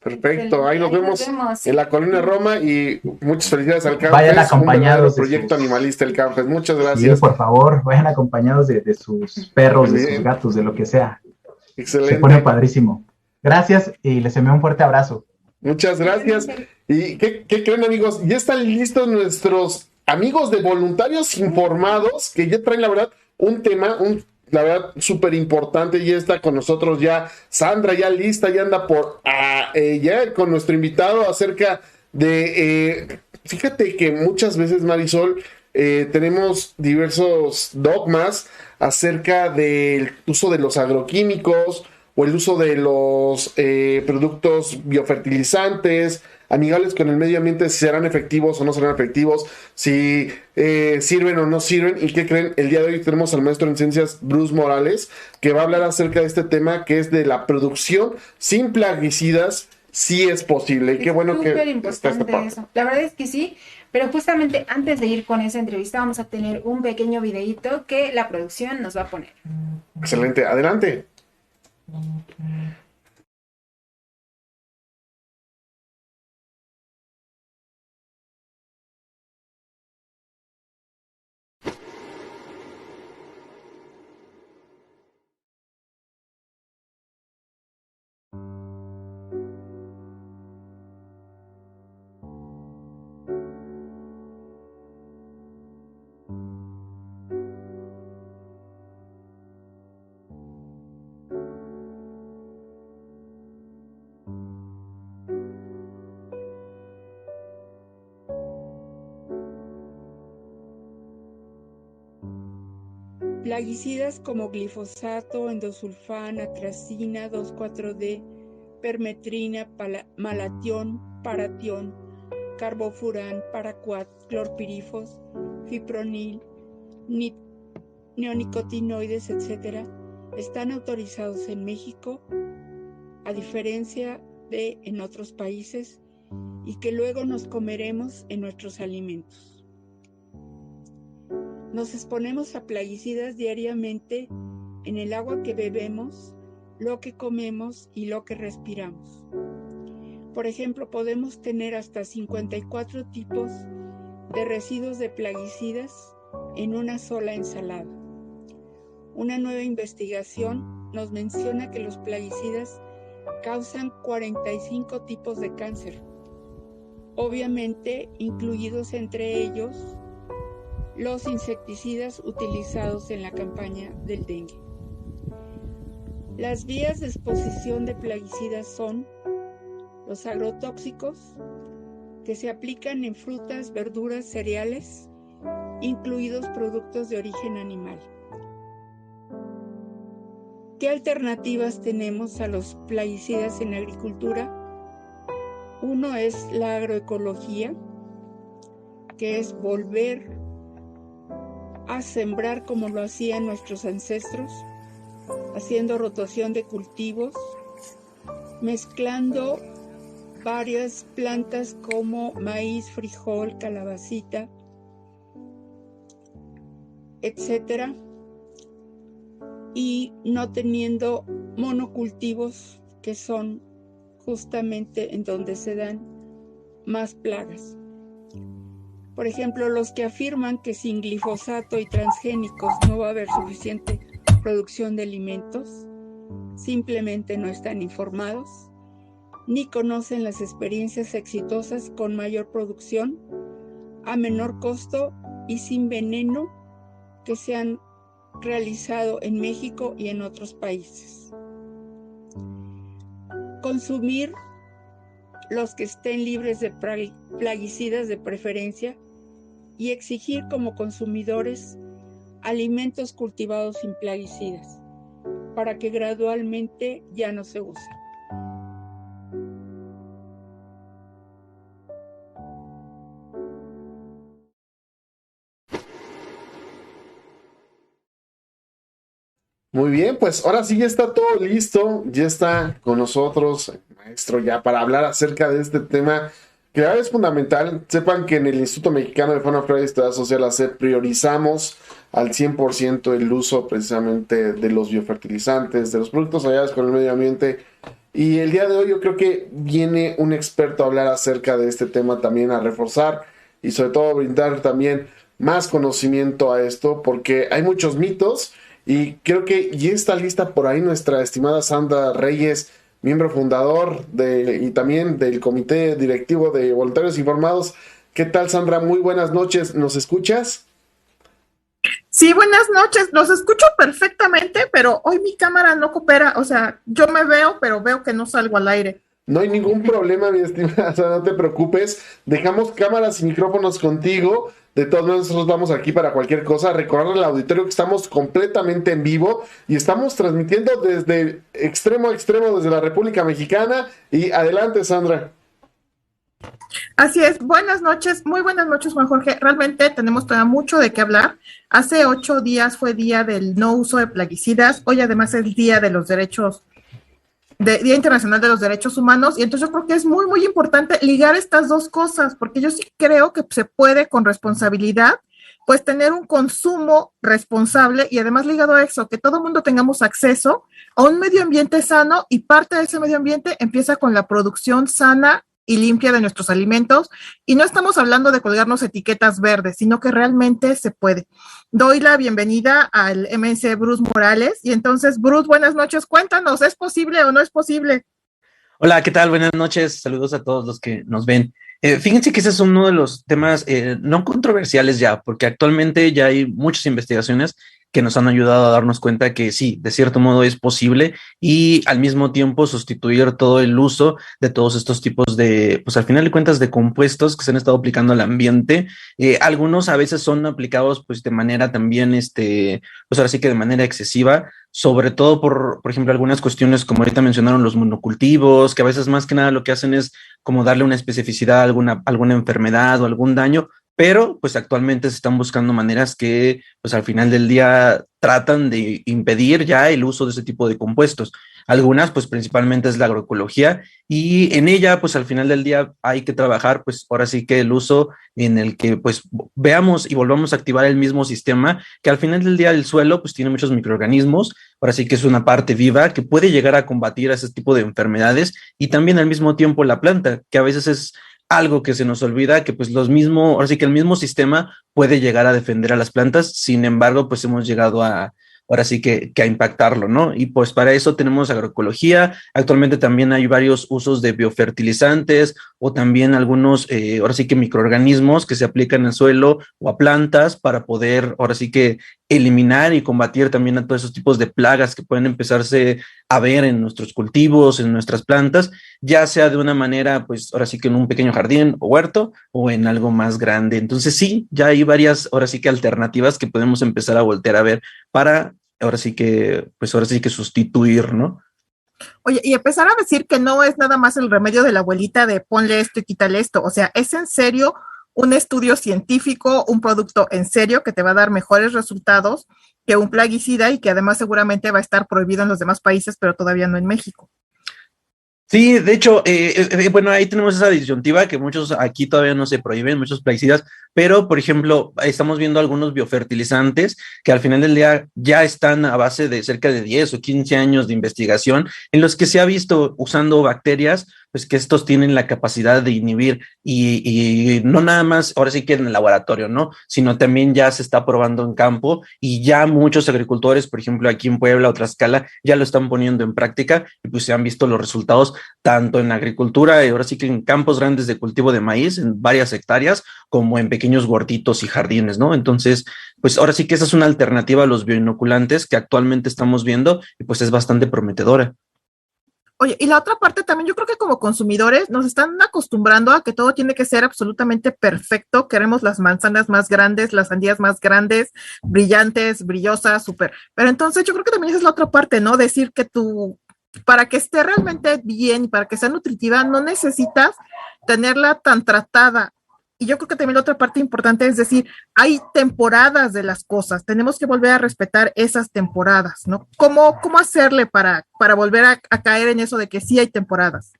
Perfecto, ahí nos vemos sí. en la Colonia Roma y muchas felicidades al CanFest. Vayan Un acompañados verdadero de proyecto sus- animalista el CanFest. Muchas Sí, gracias. por favor, vayan acompañados de sus perros, de sus Bien. gatos, de lo que sea. Se pone Excelente. padrísimo. Gracias y les envío un fuerte abrazo. Muchas gracias. ¿Y qué creen, amigos? Ya están listos nuestros amigos de voluntarios informados, que ya traen, la verdad, un tema, la verdad, súper importante. Ya está con nosotros ya Sandra, ya lista, ya anda ya con nuestro invitado acerca de... fíjate que muchas veces, Marisol, tenemos diversos dogmas acerca del uso de los agroquímicos o el uso de los productos biofertilizantes, amigables con el medio ambiente, si serán efectivos o no serán efectivos, si sirven o no sirven. ¿Y qué creen? El día de hoy tenemos al maestro en ciencias, Bruce Morales, que va a hablar acerca de este tema, que es de la producción sin plaguicidas. Sí es posible. Y qué bueno que súper está esta importante parte. eso. La verdad es que sí, pero justamente antes de ir con esa entrevista vamos a tener un pequeño videíto que la producción nos va a poner. Excelente, adelante. Plaguicidas como glifosato, endosulfán, atracina, 2,4-D, permetrina, malatión, paratión, carbofurán, paraquat, clorpirifos, fipronil, neonicotinoides, etc., están autorizados en México, a diferencia de en otros países, y que luego nos comeremos en nuestros alimentos. Nos exponemos a plaguicidas diariamente en el agua que bebemos, lo que comemos y lo que respiramos. Por ejemplo, podemos tener hasta 54 tipos de residuos de plaguicidas en una sola ensalada. Una nueva investigación nos menciona que los plaguicidas causan 45 tipos de cáncer, obviamente incluidos entre ellos los insecticidas utilizados en la campaña del dengue. Las vías de exposición de plaguicidas son los agrotóxicos, que se aplican en frutas, verduras, cereales incluidos productos de origen animal. ¿Qué alternativas tenemos a los plaguicidas en la agricultura? Uno es la agroecología, que es volver a sembrar como lo hacían nuestros ancestros, haciendo rotación de cultivos, mezclando varias plantas como maíz, frijol, calabacita, etcétera, y no teniendo monocultivos, que son justamente en donde se dan más plagas. Por ejemplo, los que afirman que sin glifosato y transgénicos no va a haber suficiente producción de alimentos, simplemente no están informados, ni conocen las experiencias exitosas con mayor producción, a menor costo y sin veneno que se han realizado en México y en otros países. Consumir los que estén libres de plaguicidas de preferencia y exigir como consumidores alimentos cultivados sin plaguicidas para que gradualmente ya no se usen. Muy bien, pues ahora sí ya está todo listo, ya está con nosotros el maestro ya para hablar acerca de este tema que ahora es fundamental. Sepan que en el Instituto Mexicano de Fauna, Flora y Historia Social ACEP priorizamos al 100% el uso precisamente de los biofertilizantes, de los productos aliados con el medio ambiente. Y el día de hoy yo creo que viene un experto a hablar acerca de este tema también, a reforzar y sobre todo brindar también más conocimiento a esto, porque hay muchos mitos. Y creo que ya está lista por ahí nuestra estimada Sandra Reyes, miembro fundador y también del Comité Directivo de Voluntarios Informados. ¿Qué tal, Sandra? Muy buenas noches. ¿Nos escuchas? Sí, buenas noches. Los escucho perfectamente, pero hoy mi cámara no coopera. O sea, yo me veo, pero veo que no salgo al aire. No hay ningún problema, mi estimada Sandra, no te preocupes. Dejamos cámaras y micrófonos contigo. De todos modos, nosotros vamos aquí para cualquier cosa. Recordarle al auditorio que estamos completamente en vivo y estamos transmitiendo desde extremo a extremo, desde la República Mexicana. Y adelante, Sandra. Así es, buenas noches, muy buenas noches, Juan Jorge. Realmente tenemos todavía mucho de qué hablar. Hace 8 días fue día del no uso de plaguicidas. Hoy además es día de los derechos, Día Internacional de los Derechos Humanos, y entonces yo creo que es muy, muy importante ligar estas dos cosas, porque yo sí creo que se puede con responsabilidad, pues tener un consumo responsable y además ligado a eso, que todo el mundo tengamos acceso a un medio ambiente sano, y parte de ese medio ambiente empieza con la producción sana y limpia de nuestros alimentos, y no estamos hablando de colgarnos etiquetas verdes, sino que realmente se puede. Doy la bienvenida al MC Bruce Morales, y entonces, Bruce, buenas noches, cuéntanos, ¿es posible o no es posible? Hola, ¿qué tal? Buenas noches, saludos a todos los que nos ven. Fíjense que ese es uno de los temas no controversiales ya, porque actualmente ya hay muchas investigaciones que nos han ayudado a darnos cuenta que sí, de cierto modo es posible, y al mismo tiempo sustituir todo el uso de todos estos tipos de, pues al final de cuentas, de compuestos que se han estado aplicando al ambiente. Algunos a veces son aplicados pues de manera también, pues ahora sí que de manera excesiva, sobre todo por ejemplo, algunas cuestiones como ahorita mencionaron los monocultivos, que a veces más que nada lo que hacen es como darle una especificidad a alguna enfermedad o algún daño, pero pues actualmente se están buscando maneras que pues al final del día tratan de impedir ya el uso de ese tipo de compuestos. Algunas pues principalmente es la agroecología, y en ella pues al final del día hay que trabajar pues ahora sí que el uso en el que pues veamos y volvamos a activar el mismo sistema, que al final del día el suelo pues tiene muchos microorganismos, ahora sí que es una parte viva que puede llegar a combatir a ese tipo de enfermedades, y también al mismo tiempo la planta, que a veces es algo que se nos olvida, que pues ahora sí que el mismo sistema puede llegar a defender a las plantas. Sin embargo, pues hemos llegado a ahora sí que a impactarlo, ¿no? Y pues para eso tenemos agroecología. Actualmente también hay varios usos de biofertilizantes o también algunos, ahora sí que microorganismos que se aplican al suelo o a plantas para poder, ahora sí que eliminar y combatir también a todos esos tipos de plagas que pueden empezarse a ver en nuestros cultivos, en nuestras plantas, ya sea de una manera, pues ahora sí que en un pequeño jardín o huerto o en algo más grande. Entonces sí, ya hay varias, ahora sí que alternativas que podemos empezar a voltear a ver para, pues ahora sí que sustituir, ¿no? Oye, y empezar a decir que no es nada más el remedio de la abuelita de ponle esto y quítale esto, o sea, es en serio un estudio científico, un producto en serio que te va a dar mejores resultados que un plaguicida y que además seguramente va a estar prohibido en los demás países, pero todavía no en México. Sí, de hecho, bueno, ahí tenemos esa disyuntiva que muchos aquí todavía no se prohíben, muchos plaguicidas, pero por ejemplo, estamos viendo algunos biofertilizantes que al final del día ya están a base de cerca de 10 o 15 años de investigación en los que se ha visto usando bacterias, pues que estos tienen la capacidad de inhibir y no nada más, ahora sí que en el laboratorio, ¿no? Sino también ya se está probando en campo y ya muchos agricultores, por ejemplo, aquí en Puebla o Tlaxcala, ya lo están poniendo en práctica y pues se han visto los resultados tanto en agricultura, ahora sí que en campos grandes de cultivo de maíz, en varias hectáreas, como en pequeños huertitos y jardines, ¿no? Entonces, pues ahora sí que esa es una alternativa a los bioinoculantes que actualmente estamos viendo y pues es bastante prometedora. Oye, y la otra parte también, yo creo que como consumidores nos están acostumbrando a que todo tiene que ser absolutamente perfecto. Queremos las manzanas más grandes, las sandías más grandes, brillantes, brillosas, súper. Pero entonces yo creo que también esa es la otra parte, ¿no? Decir que para que esté realmente bien y para que sea nutritiva, no necesitas tenerla tan tratada. Y yo creo que también la otra parte importante es decir, hay temporadas de las cosas, tenemos que volver a respetar esas temporadas, ¿no? ¿Cómo hacerle para volver a caer en eso de que sí hay temporadas?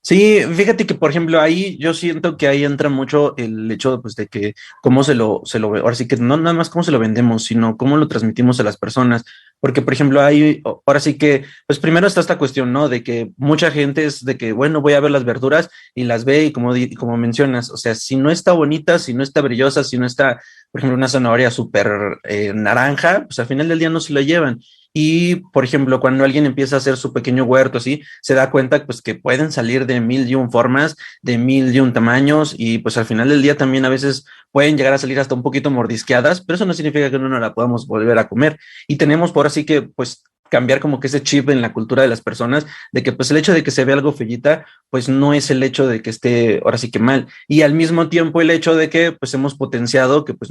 Sí, fíjate que, por ejemplo, ahí yo siento que ahí entra mucho el hecho, pues, de que cómo ahora sí que no nada más cómo se lo vendemos, sino cómo lo transmitimos a las personas. Porque, por ejemplo, ahora sí que, pues, primero está esta cuestión, ¿no? De que mucha gente es de que, bueno, voy a ver las verduras y las ve y como mencionas, o sea, si no está bonita, si no está brillosa, si no está, por ejemplo, una zanahoria súper naranja, pues al final del día no se la llevan. Y, por ejemplo, cuando alguien empieza a hacer su pequeño huerto así, se da cuenta pues que pueden salir de 1001 formas, de 1001 tamaños y pues al final del día también a veces pueden llegar a salir hasta un poquito mordisqueadas, pero eso no significa que no la podamos volver a comer. Y tenemos por así que pues cambiar como que ese chip en la cultura de las personas de que pues el hecho de que se vea algo fellita pues no es el hecho de que esté ahora sí que mal y al mismo tiempo el hecho de que pues hemos potenciado que pues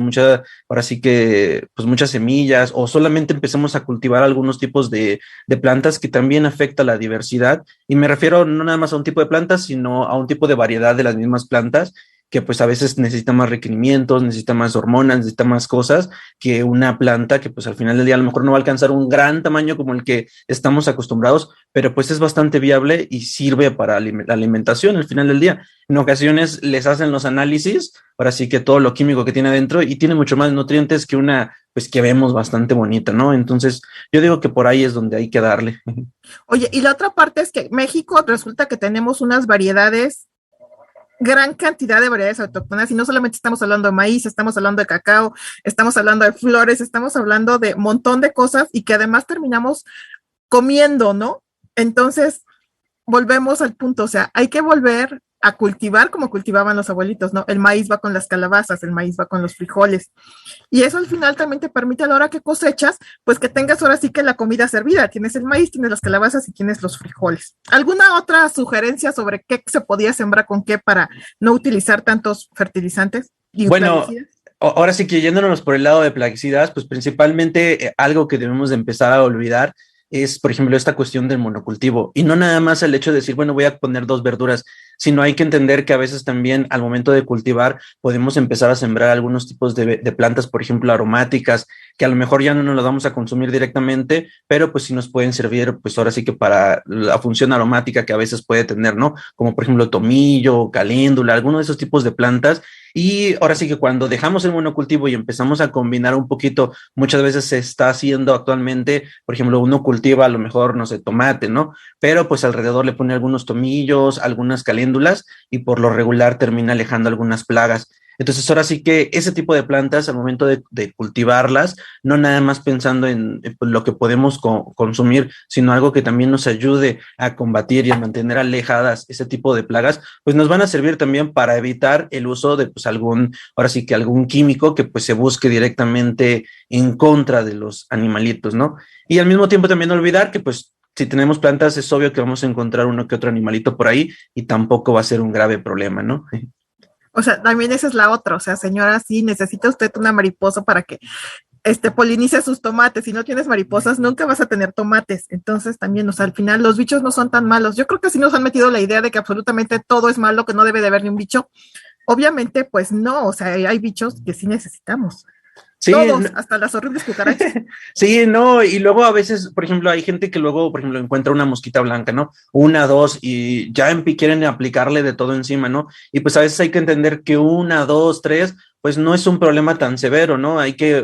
ahora sí que pues muchas semillas o solamente empecemos a cultivar algunos tipos de plantas que también afecta la diversidad y me refiero no nada más a un tipo de plantas sino a un tipo de variedad de las mismas plantas que pues a veces necesita más requerimientos, necesita más hormonas, necesita más cosas que una planta que pues al final del día a lo mejor no va a alcanzar un gran tamaño como el que estamos acostumbrados, pero pues es bastante viable y sirve para la alimentación al final del día. En ocasiones les hacen los análisis, ahora sí que todo lo químico que tiene adentro y tiene mucho más nutrientes que una pues que vemos bastante bonita, ¿no? Entonces yo digo que por ahí es donde hay que darle. Oye, y la otra parte es que México resulta que tenemos unas variedades gran cantidad de variedades autóctonas y no solamente estamos hablando de maíz, estamos hablando de cacao, estamos hablando de flores, estamos hablando de un montón de cosas y que además terminamos comiendo, ¿no? Entonces, volvemos al punto, o sea, hay que volver a cultivar como cultivaban los abuelitos, ¿no? El maíz va con las calabazas, el maíz va con los frijoles. Y eso al final también te permite a la hora que cosechas, pues que tengas ahora sí que la comida servida. Tienes el maíz, tienes las calabazas y tienes los frijoles. ¿Alguna otra sugerencia sobre qué se podía sembrar con qué para no utilizar tantos fertilizantes? Bueno, ahora sí que yéndonos por el lado de plaguicidas, pues principalmente algo que debemos de empezar a olvidar es, por ejemplo, esta cuestión del monocultivo y no nada más el hecho de decir, bueno, voy a poner 2 verduras, sino hay que entender que a veces también al momento de cultivar podemos empezar a sembrar algunos tipos de plantas, por ejemplo, aromáticas, que a lo mejor ya no nos las vamos a consumir directamente, pero pues sí nos pueden servir, pues ahora sí que para la función aromática que a veces puede tener, ¿no? Como por ejemplo tomillo, caléndula, algunos de esos tipos de plantas. Y ahora sí que cuando dejamos el monocultivo y empezamos a combinar un poquito, muchas veces se está haciendo actualmente, por ejemplo, uno cultiva a lo mejor, no sé, tomate, ¿no? Pero pues alrededor le pone algunos tomillos, algunas caléndulas y por lo regular termina alejando algunas plagas. Entonces ahora sí que ese tipo de plantas al momento de cultivarlas, no nada más pensando en pues, lo que podemos consumir, sino algo que también nos ayude a combatir y a mantener alejadas ese tipo de plagas, pues nos van a servir también para evitar el uso de pues ahora sí que algún químico que pues se busque directamente en contra de los animalitos, ¿no? Y al mismo tiempo también no olvidar que pues si tenemos plantas es obvio que vamos a encontrar uno que otro animalito por ahí y tampoco va a ser un grave problema, ¿no? O sea, también esa es la otra, o sea, señora, sí, necesita usted una mariposa para que polinice sus tomates. Si no tienes mariposas, nunca vas a tener tomates. Entonces también, o sea, al final los bichos no son tan malos. Yo creo que sí nos han metido la idea de que absolutamente todo es malo, que no debe de haber ni un bicho. Obviamente, pues no, o sea, hay bichos que sí necesitamos. Sí, todos, hasta las horribles cucarachas. Sí, no, y luego a veces, por ejemplo, hay gente que luego, por ejemplo, encuentra una mosquita blanca, ¿no? Una, dos, y ya quieren aplicarle de todo encima, ¿no? Y pues a veces hay que entender que una, dos, tres, pues no es un problema tan severo, ¿no?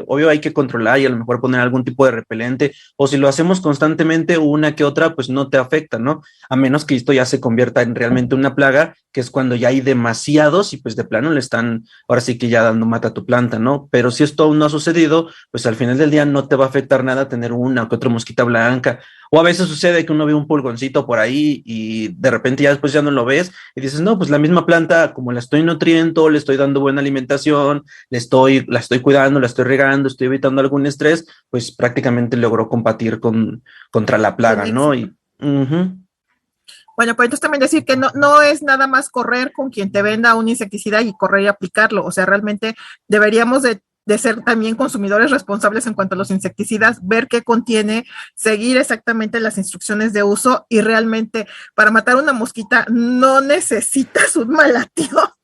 Obvio hay que controlar y a lo mejor poner algún tipo de repelente, o si lo hacemos constantemente una que otra, pues no te afecta, ¿no? A menos que esto ya se convierta en realmente una plaga, que es cuando ya hay demasiados y pues de plano le están, ahora sí que ya dando mata a tu planta, ¿no? Pero si esto aún no ha sucedido, pues al final del día no te va a afectar nada tener una o que otra mosquita blanca, o a veces sucede que uno ve un pulgoncito por ahí y de repente ya después ya no lo ves y dices, no, pues la misma planta, como la estoy nutriendo, le estoy dando buena alimentación, la estoy cuidando, la estoy regando, estoy evitando algún estrés, pues prácticamente logró combatir contra la plaga, ¿no? Y, Bueno, pero entonces también decir que no es nada más correr con quien te venda un insecticida y correr y aplicarlo. O sea, realmente deberíamos de ser también consumidores responsables en cuanto a los insecticidas, ver qué contiene, seguir exactamente las instrucciones de uso y realmente para matar una mosquita no necesitas un malatío.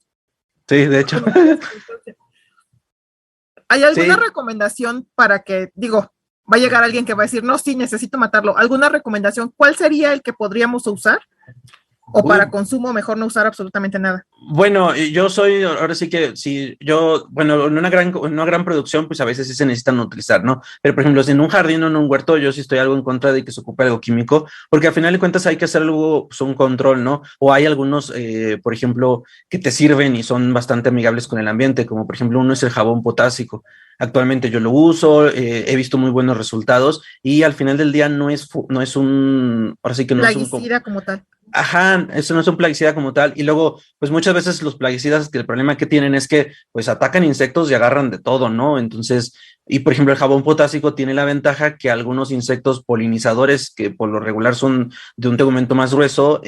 Sí, de hecho. ¿Hay alguna recomendación para que, va a llegar alguien que va a decir, no, sí, necesito matarlo? ¿Alguna recomendación? ¿Cuál sería el que podríamos usar? ¿O para consumo mejor no usar absolutamente nada? Bueno, yo soy, ahora sí que, bueno, en una gran producción, pues a veces sí se necesitan utilizar, ¿no? Pero, por ejemplo, si en un jardín o en un huerto, yo sí estoy algo en contra de que se ocupe algo químico, porque al final de cuentas hay que hacer algo, pues un control, ¿no? O hay algunos, por ejemplo, que te sirven y son bastante amigables con el ambiente, como por ejemplo uno es el jabón potásico. Actualmente yo lo uso, he visto muy buenos resultados y al final del día no es un, ahora sí que no es un plaguicida como tal. Ajá, eso no es un plaguicida como tal. Y luego, pues muchas veces los plaguicidas, que el problema que tienen es que pues atacan insectos y agarran de todo, ¿no? Entonces, y por ejemplo, el jabón potásico tiene la ventaja que algunos insectos polinizadores, que por lo regular son de un tegumento más grueso,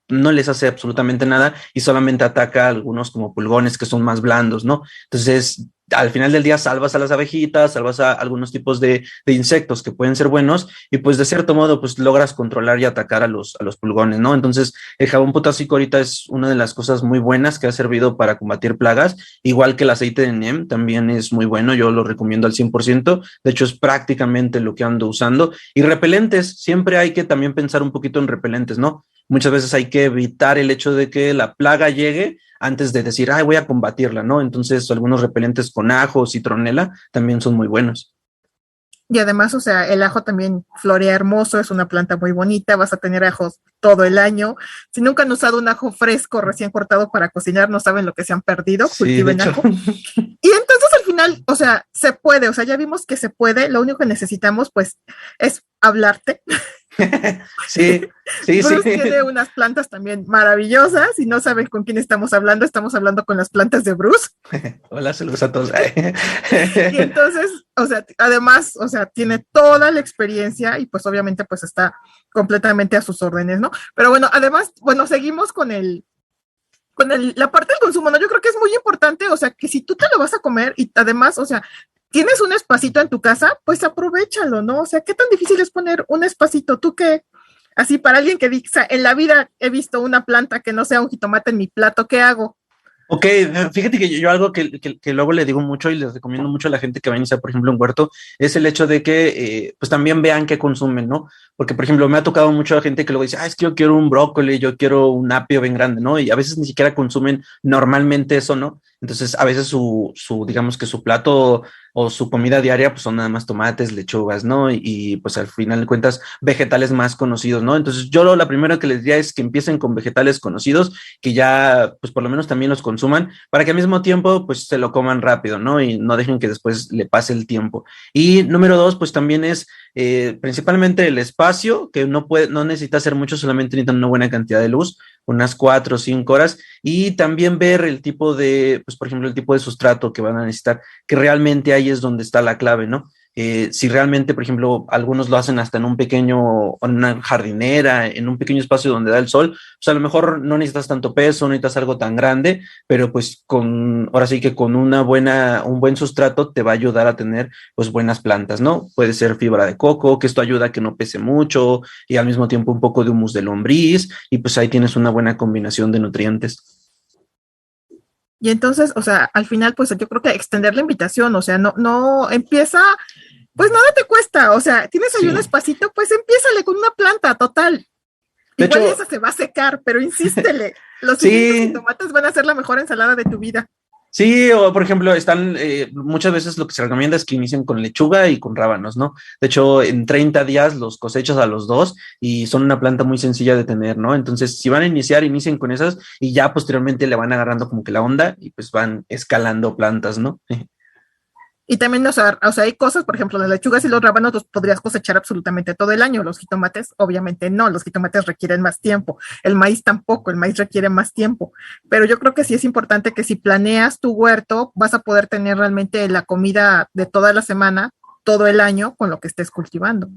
no les hace absolutamente nada y solamente ataca a algunos como pulgones que son más blandos, ¿no? Entonces, al final del día salvas a las abejitas, salvas a algunos tipos de insectos que pueden ser buenos y pues de cierto modo pues logras controlar y atacar a los pulgones, ¿no? Entonces el jabón potásico ahorita es una de las cosas muy buenas que ha servido para combatir plagas, igual que el aceite de neem también es muy bueno, yo lo recomiendo al 100%, de hecho es prácticamente lo que ando usando. Y repelentes, siempre hay que también pensar un poquito en repelentes, ¿no? Muchas veces hay que evitar el hecho de que la plaga llegue antes de decir, ay, voy a combatirla, ¿no? Entonces, algunos repelentes con ajo o citronela también son muy buenos. Y además, o sea, el ajo también florea hermoso, es una planta muy bonita, vas a tener ajos todo el año. Si nunca han usado un ajo fresco recién cortado para cocinar, no saben lo que se han perdido, sí, cultiven ajo. Y entonces al final, o sea, se puede, o sea, ya vimos que se puede, lo único que necesitamos pues es hablarte. Sí. Bruce tiene unas plantas también maravillosas y no saben con quién estamos hablando con las plantas de Bruce. Hola, saludos a todos. Y entonces, o sea, además, o sea, tiene toda la experiencia y pues obviamente pues está completamente a sus órdenes, ¿no? Pero bueno, además, bueno, seguimos con la parte del consumo, ¿no? Yo creo que es muy importante, o sea, que si tú te lo vas a comer y además, o sea, tienes un espacito en tu casa, pues aprovéchalo, ¿no? O sea, ¿qué tan difícil es poner un espacito? ¿Tú qué? Así, para alguien que dice, en la vida he visto una planta que no sea un jitomate en mi plato, ¿qué hago? Ok, fíjate que yo algo que luego le digo mucho y les recomiendo mucho a la gente que va a iniciar, por ejemplo, un huerto, es el hecho de que pues también vean qué consumen, ¿no? Porque, por ejemplo, me ha tocado mucho a gente que luego dice, es que yo quiero un brócoli, yo quiero un apio bien grande, ¿no? Y a veces ni siquiera consumen normalmente eso, ¿no? Entonces, a veces digamos que su plato o su comida diaria, pues son nada más tomates, lechugas, ¿no? Y pues al final de cuentas, vegetales más conocidos, ¿no? Entonces, la primera que les diría es que empiecen con vegetales conocidos, que ya, pues por lo menos también los consuman, para que al mismo tiempo, pues se lo coman rápido, ¿no? Y no dejen que después le pase el tiempo. Y número 2, pues también es principalmente el espacio, que no necesita hacer mucho, solamente necesitan una buena cantidad de luz, unas 4 o 5 horas, y también ver el tipo de, pues por ejemplo, el tipo de sustrato que van a necesitar, que realmente ahí es donde está la clave, ¿no? Si realmente, por ejemplo, algunos lo hacen hasta en una jardinera, en un pequeño espacio donde da el sol, pues a lo mejor no necesitas tanto peso, no necesitas algo tan grande, pero pues ahora sí que con un buen sustrato te va a ayudar a tener pues buenas plantas, ¿no? Puede ser fibra de coco, que esto ayuda a que no pese mucho y al mismo tiempo un poco de humus de lombriz, y pues ahí tienes una buena combinación de nutrientes. Y entonces, o sea, al final, pues yo creo que extender la invitación, o sea, no empieza, pues nada te cuesta, o sea, tienes ahí un espacito, pues empiézale con una planta, total. De Igual hecho, esa se va a secar, pero insístele. Los siguientes tomates van a ser la mejor ensalada de tu vida. Sí, o por ejemplo, muchas veces lo que se recomienda es que inicien con lechuga y con rábanos, ¿no? De hecho, en 30 días los cosechas a los dos y son una planta muy sencilla de tener, ¿no? Entonces, si van a inicien con esas y ya posteriormente le van agarrando como que la onda y pues van escalando plantas, ¿no? Y también, o sea, hay cosas, por ejemplo, las lechugas y los rábanos los podrías cosechar absolutamente todo el año. Los jitomates, obviamente no, los jitomates requieren más tiempo. El maíz tampoco, el maíz requiere más tiempo. Pero yo creo que sí es importante que si planeas tu huerto, vas a poder tener realmente la comida de toda la semana, todo el año, con lo que estés cultivando.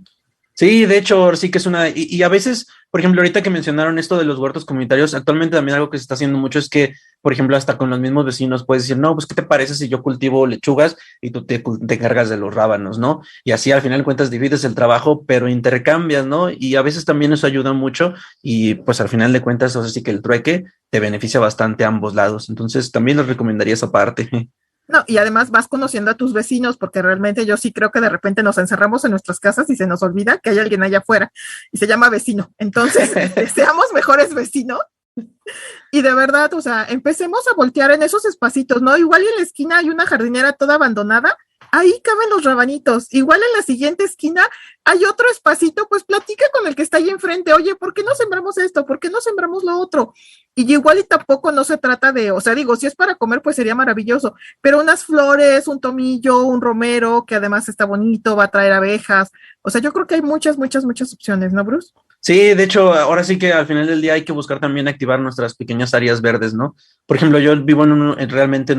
Sí, de hecho, sí que es y a veces, por ejemplo, ahorita que mencionaron esto de los huertos comunitarios, actualmente también algo que se está haciendo mucho es que, por ejemplo, hasta con los mismos vecinos puedes decir, no, pues, ¿qué te parece si yo cultivo lechugas y tú te encargas de los rábanos, ¿no? Y así al final de cuentas divides el trabajo, pero intercambias, ¿no? Y a veces también eso ayuda mucho y pues al final de cuentas, o sea, sí que el trueque te beneficia bastante a ambos lados. Entonces, también les recomendaría esa parte. No, y además vas conociendo a tus vecinos, porque realmente yo sí creo que de repente nos encerramos en nuestras casas y se nos olvida que hay alguien allá afuera y se llama vecino. Entonces, seamos mejores vecinos. Y de verdad, o sea, empecemos a voltear en esos espacitos, ¿no? Igual y en la esquina hay una jardinera toda abandonada, ahí caben los rabanitos. Igual en la siguiente esquina hay otro espacito, pues platica con el que está ahí enfrente. Oye, ¿por qué no sembramos esto? ¿Por qué no sembramos lo otro? Y igual y tampoco no se trata de, o sea, digo, si es para comer, pues sería maravilloso, pero unas flores, un tomillo, un romero, que además está bonito, va a traer abejas. O sea, yo creo que hay muchas opciones, ¿no, Bruce? Sí, de hecho, ahora sí que al final del día hay que buscar también activar nuestras pequeñas áreas verdes, ¿no? Por ejemplo, yo vivo realmente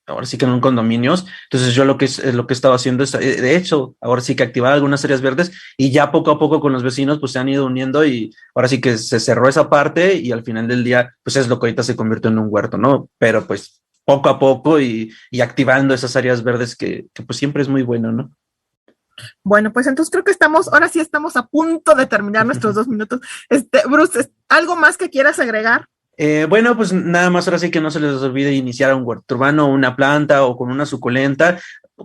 ahora sí que en un condominio, entonces yo lo que he estado haciendo es, de hecho, ahora sí que activar algunas áreas verdes y ya poco a poco con los vecinos pues se han ido uniendo y ahora sí que se cerró esa parte y al final del día pues es lo que ahorita se convirtió en un huerto, ¿no? Pero pues poco a poco y activando esas áreas verdes que pues siempre es muy bueno, ¿no? Bueno, pues entonces creo que ahora sí estamos a punto de terminar nuestros 2 minutos. Bruce, ¿algo más que quieras agregar? Bueno, pues nada más ahora sí que no se les olvide iniciar un huerto urbano, una planta o con una suculenta.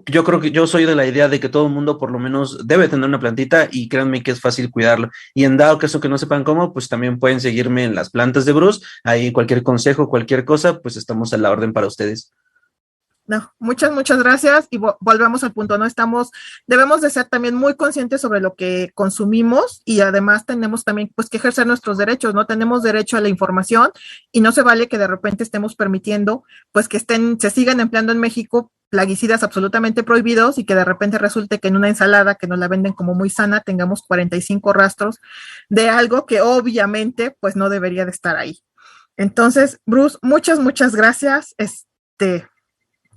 Yo creo que yo soy de la idea de que todo el mundo por lo menos debe tener una plantita y créanme que es fácil cuidarlo. Y en dado caso que no sepan cómo, pues también pueden seguirme en las plantas de Bruce. Ahí cualquier consejo, cualquier cosa, pues estamos a la orden para ustedes. No, muchas gracias y volvemos al punto, ¿no? Debemos de ser también muy conscientes sobre lo que consumimos y además tenemos también pues que ejercer nuestros derechos, ¿no? Tenemos derecho a la información y no se vale que de repente estemos permitiendo pues que se sigan empleando en México plaguicidas absolutamente prohibidos y que de repente resulte que en una ensalada que nos la venden como muy sana tengamos 45 rastros de algo que obviamente pues no debería de estar ahí. Entonces, Bruce, muchas gracias.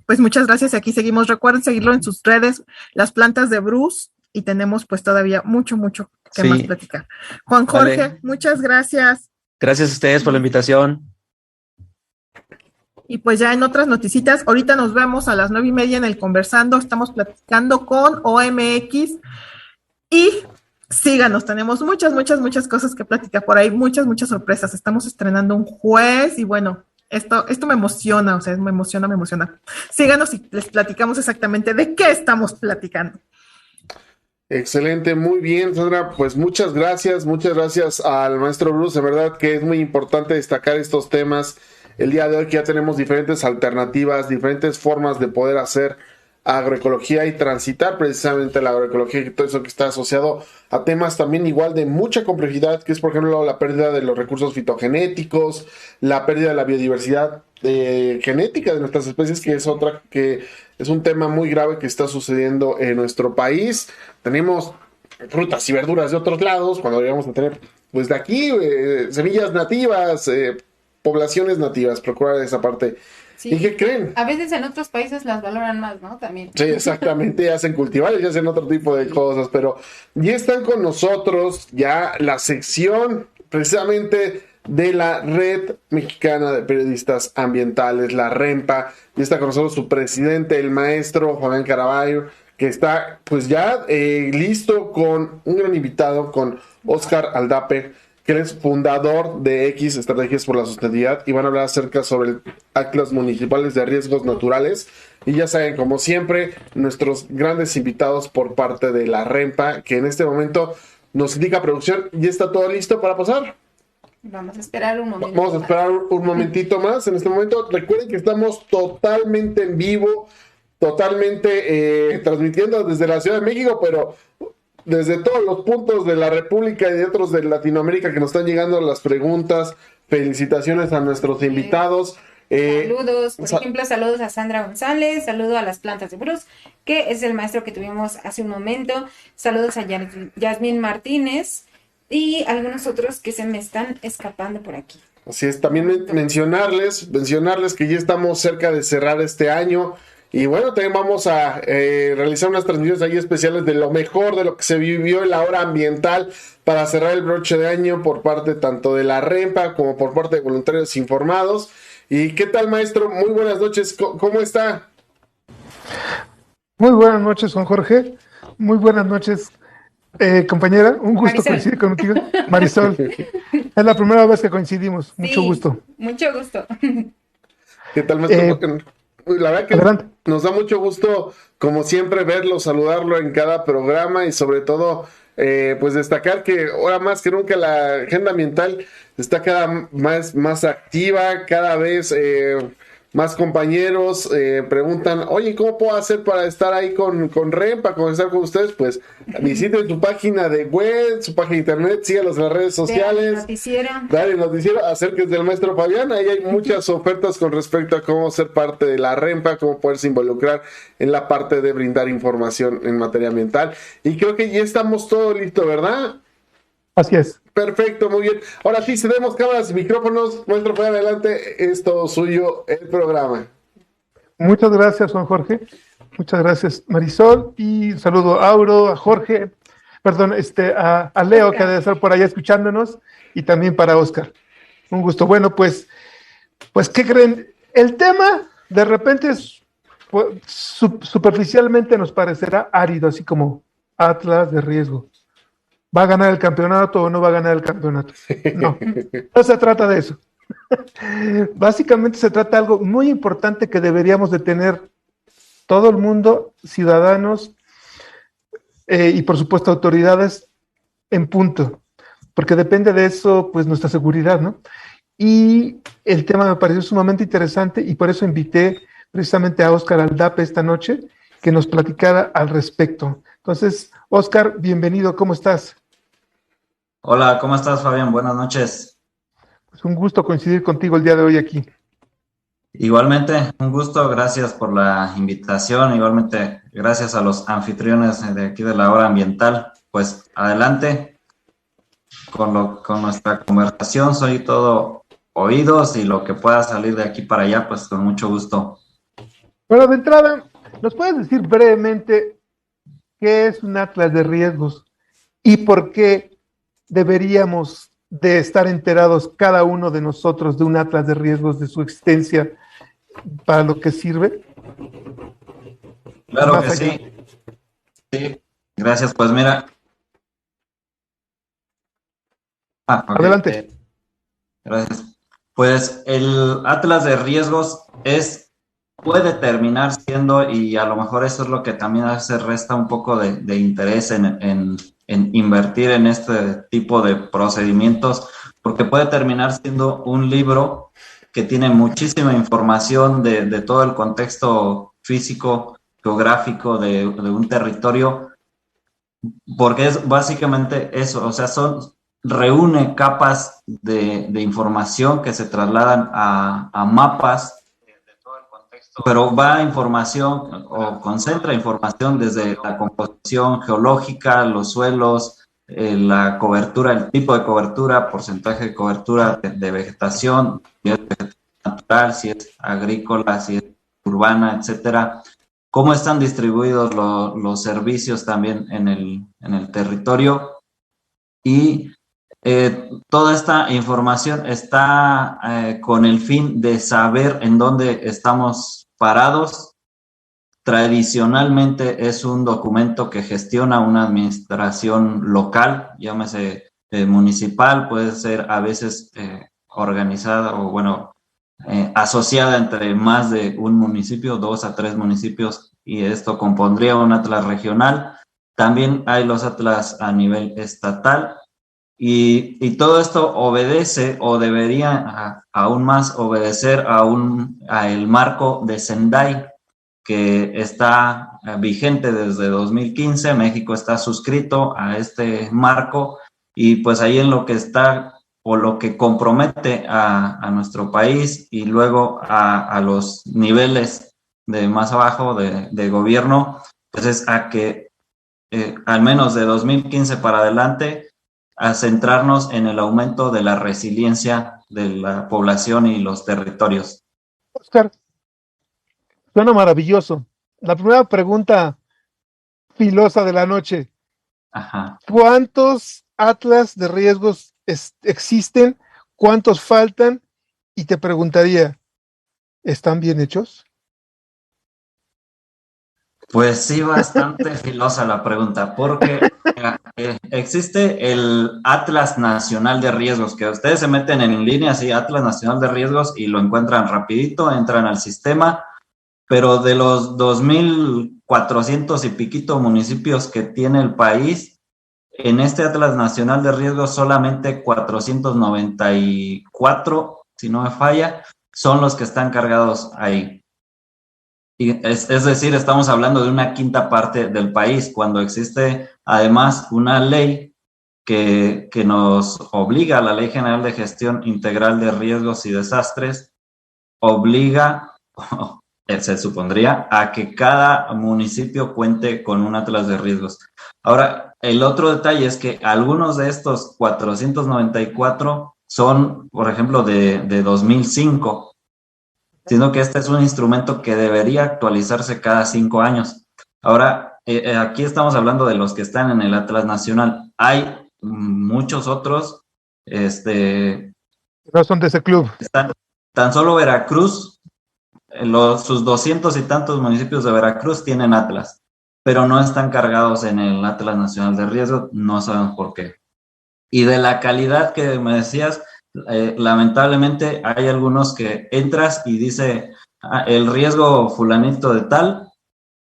Pues muchas gracias y aquí seguimos. Recuerden seguirlo en sus redes, Las Plantas de Bruce, y tenemos pues todavía mucho que más platicar. Juan Jorge, vale. Muchas gracias. Gracias a ustedes por la invitación. Y pues ya en otras noticitas, ahorita nos vemos a las 9:30 en el Conversando, estamos platicando con OMX y síganos, tenemos muchas cosas que platicar por ahí, muchas sorpresas. Estamos estrenando un juez y bueno, esto me emociona, o sea, me emociona. Síganos y les platicamos exactamente de qué estamos platicando. Excelente, muy bien, Sandra. Pues muchas gracias al maestro Bruce. De verdad que es muy importante destacar estos temas el día de hoy, que ya tenemos diferentes alternativas, diferentes formas de poder hacer agroecología y transitar precisamente la agroecología y todo eso que está asociado a temas también igual de mucha complejidad, que es por ejemplo la pérdida de los recursos fitogenéticos, la pérdida de la biodiversidad genética de nuestras especies, que es otra, que es un tema muy grave que está sucediendo en nuestro país. Tenemos frutas y verduras de otros lados, cuando deberíamos de tener pues de aquí semillas nativas, poblaciones nativas, procurar esa parte. Sí. ¿Y qué creen? A veces en otros países las valoran más, ¿no? También. Sí, exactamente, hacen cultivares y hacen otro tipo de cosas, pero ya están con nosotros ya la sección precisamente de la Red Mexicana de Periodistas Ambientales, la REMPA. Ya está con nosotros su presidente, el maestro Fabián Caraballo, que está pues ya listo con un gran invitado, con Óscar Aldape, que él es fundador de X Estrategias por la Sostenibilidad, y van a hablar acerca sobre el Atlas Municipales de Riesgos Naturales. Y ya saben, como siempre, nuestros grandes invitados por parte de la REMPA, que en este momento nos indica producción, ya está todo listo para pasar. Vamos a esperar un momento. Vamos a esperar un momentito más. En este momento, recuerden que estamos totalmente en vivo, totalmente transmitiendo desde la Ciudad de México, pero desde todos los puntos de la República y de otros de Latinoamérica que nos están llegando las preguntas. Felicitaciones a nuestros invitados. Saludos, por ejemplo, saludos a Sandra González, saludo a las plantas de Bruce, que es el maestro que tuvimos hace un momento, saludos a Yasmín Martínez y algunos otros que se me están escapando por aquí. Así es, también mencionarles que ya estamos cerca de cerrar este año. Y bueno, también vamos a realizar unas transmisiones ahí especiales de lo mejor de lo que se vivió en la hora ambiental para cerrar el broche de año por parte tanto de la REMPA como por parte de Voluntarios Informados. ¿Y qué tal, maestro? Muy buenas noches. ¿Cómo está? Muy buenas noches, Juan Jorge. Muy buenas noches, compañera. Un gusto Marisol. coincidir contigo. Marisol. Es la primera vez que coincidimos. Mucho Sí, gusto. Mucho gusto. ¿Qué tal, maestro? La verdad que adelante. Nos da mucho gusto, como siempre, verlo, saludarlo en cada programa y sobre todo, pues destacar que ahora más que nunca la agenda ambiental está cada más activa, cada vez más compañeros preguntan, oye, ¿cómo puedo hacer para estar ahí con REMPA, con estar con ustedes? Pues visiten su página de web, su página de internet, síganos en las redes sociales. Dale noticiero, acérquense del maestro Fabián, ahí hay muchas ofertas con respecto a cómo ser parte de la REMPA, cómo poderse involucrar en la parte de brindar información en materia ambiental. Y creo que ya estamos todo listo, ¿verdad? Así es. Perfecto, muy bien. Ahora sí, cedemos cámaras y micrófonos. Maestro, fue adelante, es todo suyo el programa. Muchas gracias, Juan Jorge. Muchas gracias, Marisol. Y saludo a Auro, a Jorge, perdón, a Leo, que debe estar por allá escuchándonos, y también para Óscar. Un gusto. Bueno, pues, ¿qué creen? El tema, de repente, superficialmente nos parecerá árido, así como Atlas de riesgo. ¿Va a ganar el campeonato o no va a ganar el campeonato? No se trata de eso. Básicamente se trata de algo muy importante que deberíamos de tener todo el mundo, ciudadanos y por supuesto autoridades en punto, porque depende de eso pues nuestra seguridad, ¿no? Y el tema me pareció sumamente interesante y por eso invité precisamente a Óscar Aldape esta noche que nos platicara al respecto. Entonces, Óscar, bienvenido, ¿cómo estás? Hola, ¿cómo estás, Fabián? Buenas noches. Es un gusto coincidir contigo el día de hoy aquí. Igualmente, un gusto, gracias por la invitación, igualmente gracias a los anfitriones de aquí de la hora ambiental. Pues adelante con nuestra conversación, soy todo oídos y lo que pueda salir de aquí para allá, pues con mucho gusto. Bueno, de entrada, ¿nos puedes decir brevemente qué es un atlas de riesgos y por qué deberíamos de estar enterados cada uno de nosotros de un atlas de riesgos, de su existencia, para lo que sirve? Claro que sí. Sí, gracias. Pues mira. Okay. Adelante. Gracias. Pues el atlas de riesgos puede terminar siendo, y a lo mejor eso es lo que también a veces resta un poco de interés en invertir en este tipo de procedimientos, porque puede terminar siendo un libro que tiene muchísima información de todo el contexto físico, geográfico de un territorio, porque es básicamente eso, o sea, reúne capas de información que se trasladan a mapas de todo el contexto, pero va información o concentra información desde la composición geológica, los suelos, la cobertura, el tipo de cobertura, porcentaje de cobertura de vegetación, si es natural, si es agrícola, si es urbana, etcétera. Cómo están distribuidos los servicios también en el territorio, y toda esta información está con el fin de saber en dónde estamos parados. Tradicionalmente es un documento que gestiona una administración local, llámese municipal, puede ser a veces organizada o bueno, asociada entre más de un municipio, 2 a 3 municipios, y esto compondría un atlas regional. También hay los atlas a nivel estatal, y todo esto obedece o debería aún más obedecer a el marco de Sendai, que está vigente desde 2015. México está suscrito a este marco, y pues ahí en lo que está o lo que compromete a nuestro país y luego a los niveles de más abajo de gobierno, pues es a que al menos de 2015 para adelante, a centrarnos en el aumento de la resiliencia de la población y los territorios. Oscar, suena maravilloso. La primera pregunta filosa de la noche. Ajá. ¿Cuántos atlas de riesgos existen? ¿Cuántos faltan? Y te preguntaría, ¿están bien hechos? Pues sí, bastante filosa la pregunta, porque existe el Atlas Nacional de Riesgos, que ustedes se meten en línea, sí, Atlas Nacional de Riesgos, y lo encuentran rapidito, entran al sistema, pero de los 2,400 y piquito municipios que tiene el país, en este Atlas Nacional de Riesgos solamente 494, si no me falla, son los que están cargados ahí. Es decir, estamos hablando de una quinta parte del país, cuando existe además una ley que nos obliga, la Ley General de Gestión Integral de Riesgos y Desastres, obliga, se supondría, a que cada municipio cuente con un atlas de riesgos. Ahora, el otro detalle es que algunos de estos 494 son, por ejemplo, de 2005, sino que este es un instrumento que debería actualizarse cada 5 años. Ahora, aquí estamos hablando de los que están en el Atlas Nacional. Hay muchos otros, no son de ese club. Tan solo Veracruz, sus 200 y tantos municipios de Veracruz tienen Atlas, pero no están cargados en el Atlas Nacional de Riesgo, no sabemos por qué. Y de la calidad que me decías, lamentablemente hay algunos que entras y dice el riesgo fulanito de tal,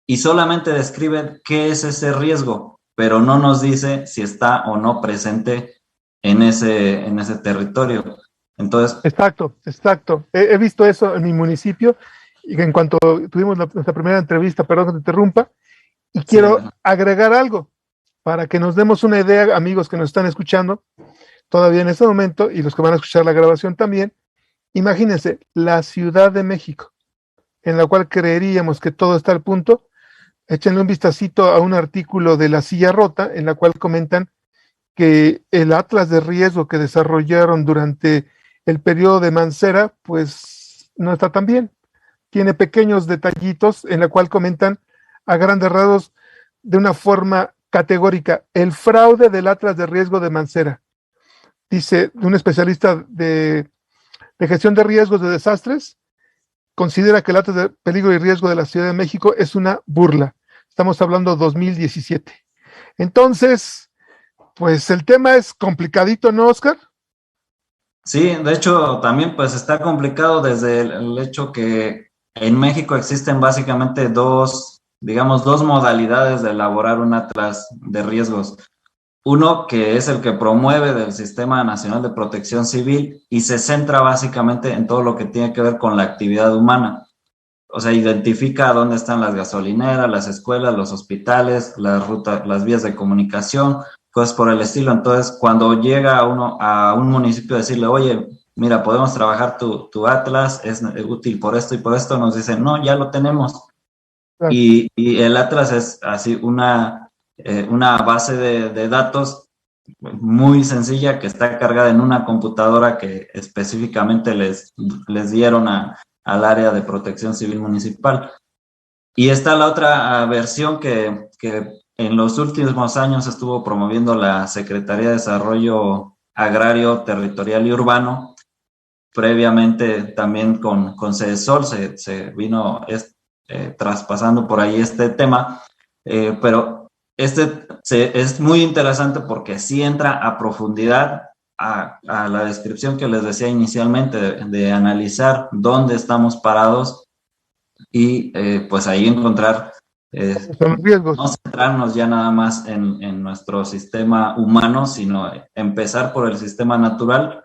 y solamente describen qué es ese riesgo, pero no nos dice si está o no presente en ese territorio. Entonces, Exacto. He visto eso en mi municipio, y en cuanto tuvimos nuestra primera entrevista, perdón que te interrumpa, y quiero agregar algo para que nos demos una idea, amigos que nos están escuchando todavía en este momento, y los que van a escuchar la grabación también. Imagínense, la Ciudad de México, en la cual creeríamos que todo está al punto. Échenle un vistacito a un artículo de La Silla Rota, en la cual comentan que el atlas de riesgo que desarrollaron durante el periodo de Mancera, pues no está tan bien. Tiene pequeños detallitos en la cual comentan a grandes rasgos de una forma categórica el fraude del atlas de riesgo de Mancera. Dice un especialista de gestión de riesgos de desastres, considera que el atlas de peligro y riesgo de la Ciudad de México es una burla. Estamos hablando 2017. Entonces, pues el tema es complicadito, ¿no, Oscar? Sí, de hecho también pues está complicado desde el hecho que en México existen básicamente dos modalidades de elaborar un atlas de riesgos. Uno que es el que promueve del Sistema Nacional de Protección Civil y se centra básicamente en todo lo que tiene que ver con la actividad humana. O sea, identifica dónde están las gasolineras, las escuelas, los hospitales, las rutas, las vías de comunicación, cosas por el estilo. Entonces, cuando llega uno a un municipio a decirle, oye, mira, podemos trabajar tu Atlas, es útil por esto y por esto, nos dicen, no, ya lo tenemos. Claro. Y el Atlas es así una base de datos muy sencilla que está cargada en una computadora que específicamente les dieron al área de protección civil municipal. Y está la otra versión que en los últimos años estuvo promoviendo la Secretaría de Desarrollo Agrario, Territorial y Urbano. Previamente también con CEDESOL se vino traspasando por ahí este tema, pero es muy interesante porque sí entra a profundidad a la descripción que les decía inicialmente de analizar dónde estamos parados y pues ahí encontrar, Son los riesgos. no centrarnos ya nada más en nuestro sistema humano, sino empezar por el sistema natural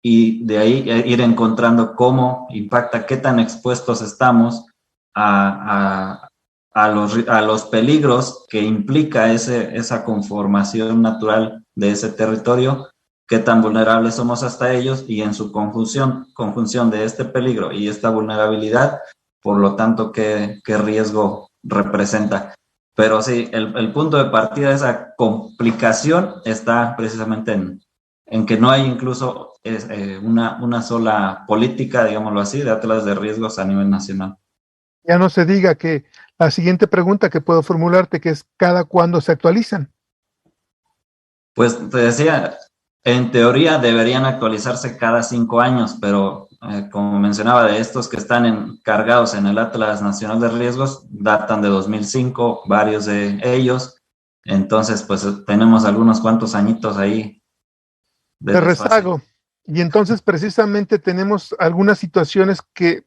y de ahí ir encontrando cómo impacta, qué tan expuestos estamos a los peligros que implica esa conformación natural de ese territorio, qué tan vulnerables somos hasta ellos y en su conjunción de este peligro y esta vulnerabilidad, por lo tanto, qué riesgo representa. Pero sí, el punto de partida de esa complicación está precisamente en que no hay incluso una sola política, digámoslo así, de atlas de riesgos a nivel nacional. Ya no se diga que la siguiente pregunta que puedo formularte, que es ¿cada cuándo se actualizan? Pues te decía, en teoría deberían actualizarse cada 5 años, pero como mencionaba, de estos que están encargados en el Atlas Nacional de Riesgos, datan de 2005, varios de ellos. Entonces, pues tenemos algunos cuantos añitos ahí de rezago. Y entonces precisamente tenemos algunas situaciones que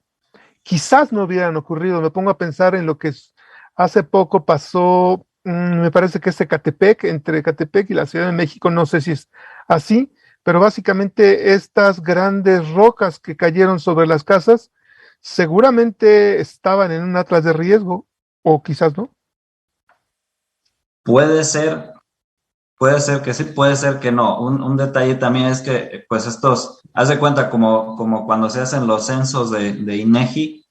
quizás no hubieran ocurrido. Me pongo a pensar en lo que hace poco pasó, me parece que es Ecatepec, entre Ecatepec y la Ciudad de México, no sé si es así, pero básicamente estas grandes rocas que cayeron sobre las casas seguramente estaban en un atlas de riesgo, o quizás no. Puede ser que sí, puede ser que no. Un detalle también es que, pues haz de cuenta como cuando se hacen los censos de INEGI,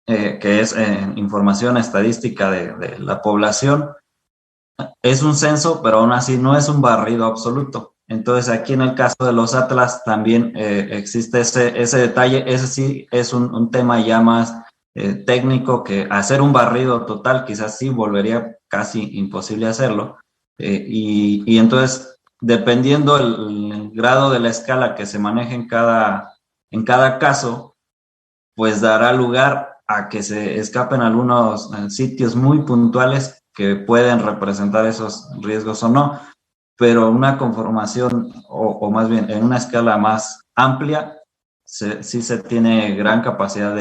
que es información estadística de la población, es un censo, pero aún así no es un barrido absoluto. Entonces, aquí en el caso de los atlas también existe ese detalle. Ese sí es un tema ya más técnico, que hacer un barrido total quizás sí volvería casi imposible hacerlo. Y entonces, dependiendo el grado de la escala que se maneje en cada caso, pues dará lugar a que se escapen algunos sitios muy puntuales que pueden representar esos riesgos o no, pero una conformación, o más bien en una escala más amplia, sí se tiene gran capacidad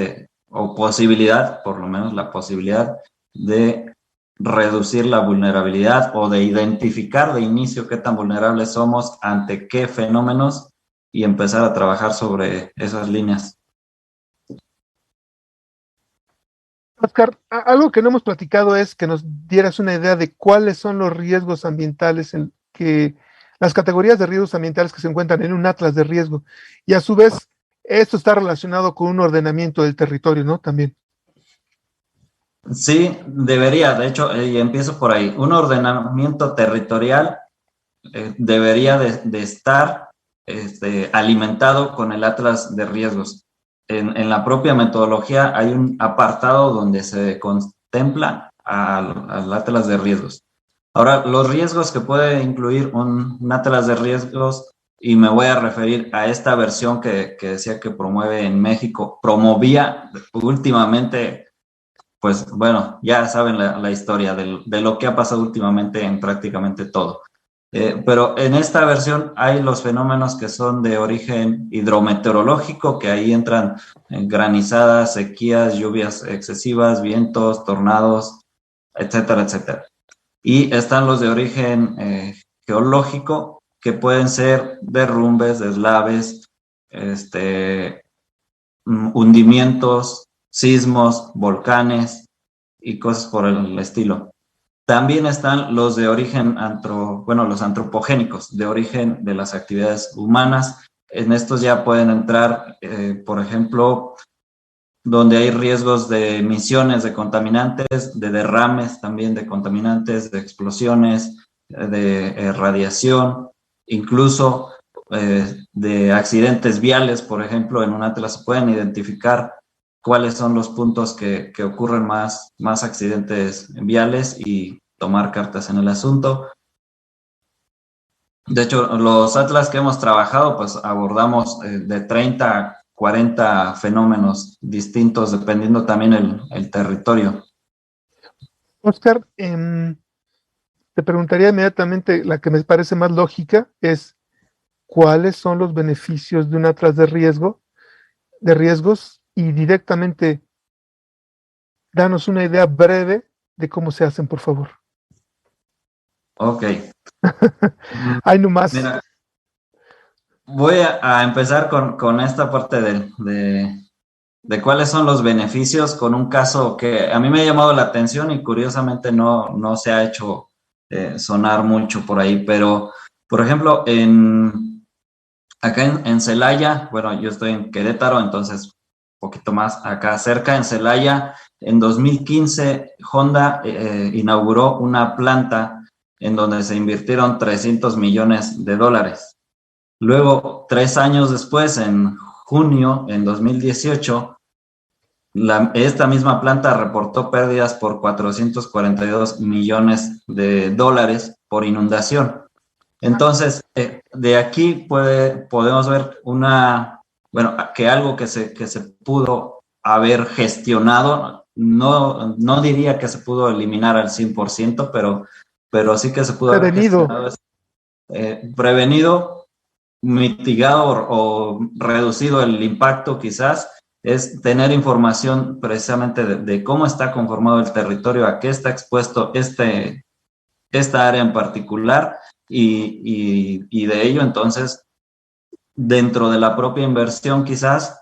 o posibilidad, por lo menos la posibilidad de reducir la vulnerabilidad o de identificar de inicio qué tan vulnerables somos ante qué fenómenos y empezar a trabajar sobre esas líneas. Oscar, algo que no hemos platicado es que nos dieras una idea de cuáles son los riesgos ambientales, las categorías de riesgos ambientales que se encuentran en un atlas de riesgo. Y a su vez, esto está relacionado con un ordenamiento del territorio, ¿no? También. Sí, debería, de hecho, y empiezo por ahí. Un ordenamiento territorial debería de estar alimentado con el atlas de riesgos. En la propia metodología hay un apartado donde se contempla al atlas de riesgos. Ahora, los riesgos que puede incluir un atlas de riesgos, y me voy a referir a esta versión que decía que promueve en México, promovía últimamente, pues bueno, ya saben la historia de lo que ha pasado últimamente en prácticamente todo. Pero en esta versión hay los fenómenos que son de origen hidrometeorológico, que ahí entran granizadas, sequías, lluvias excesivas, vientos, tornados, etcétera, etcétera. Y están los de origen geológico, que pueden ser derrumbes, deslaves, hundimientos, sismos, volcanes y cosas por el estilo. También están los de origen los antropogénicos, de origen de las actividades humanas. En estos ya pueden entrar, por ejemplo, donde hay riesgos de emisiones de contaminantes, de derrames también de contaminantes, de explosiones, de radiación, incluso de accidentes viales, por ejemplo. En un atlas se pueden identificar cuáles son los puntos que ocurren más accidentes viales y tomar cartas en el asunto. De hecho, los atlas que hemos trabajado, pues abordamos de 30 a 40 fenómenos distintos, dependiendo también el territorio. Oscar, te preguntaría inmediatamente, la que me parece más lógica es, ¿cuáles son los beneficios de un atlas de riesgos? Y directamente, danos una idea breve de cómo se hacen, por favor. Ok. Ahí nomás. Mira, voy a empezar con esta parte de cuáles son los beneficios con un caso que a mí me ha llamado la atención y curiosamente no se ha hecho sonar mucho por ahí, pero por ejemplo acá en Celaya, bueno, yo estoy en Querétaro, entonces un poquito más acá cerca, en Celaya, en 2015 Honda inauguró una planta en donde se invirtieron $300 millones. Luego, 3 años después, en junio, en 2018, esta misma planta reportó pérdidas por $442 millones por inundación. Entonces, de aquí podemos ver que algo que se pudo haber gestionado, no diría que se pudo eliminar al 100%, pero sí que se pudo haber prevenido, mitigado o reducido el impacto quizás, es tener información precisamente de cómo está conformado el territorio, a qué está expuesto esta área en particular y de ello entonces dentro de la propia inversión quizás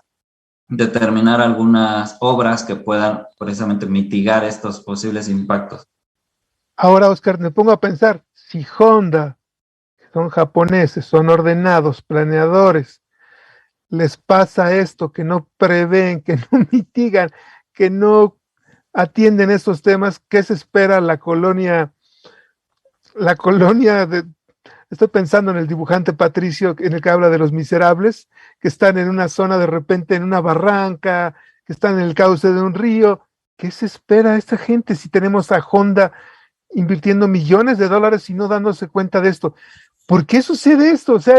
determinar algunas obras que puedan precisamente mitigar estos posibles impactos. Ahora, Oscar, me pongo a pensar, si Honda, que son japoneses, son ordenados, planeadores, les pasa esto, que no prevén, que no mitigan, que no atienden estos temas, ¿qué se espera la colonia estoy pensando en el dibujante Patricio, en el que habla de los miserables, que están en una zona de repente en una barranca, que están en el cauce de un río? ¿Qué se espera a esta gente si tenemos a Honda invirtiendo millones de dólares y no dándose cuenta de esto? ¿Por qué sucede esto? O sea,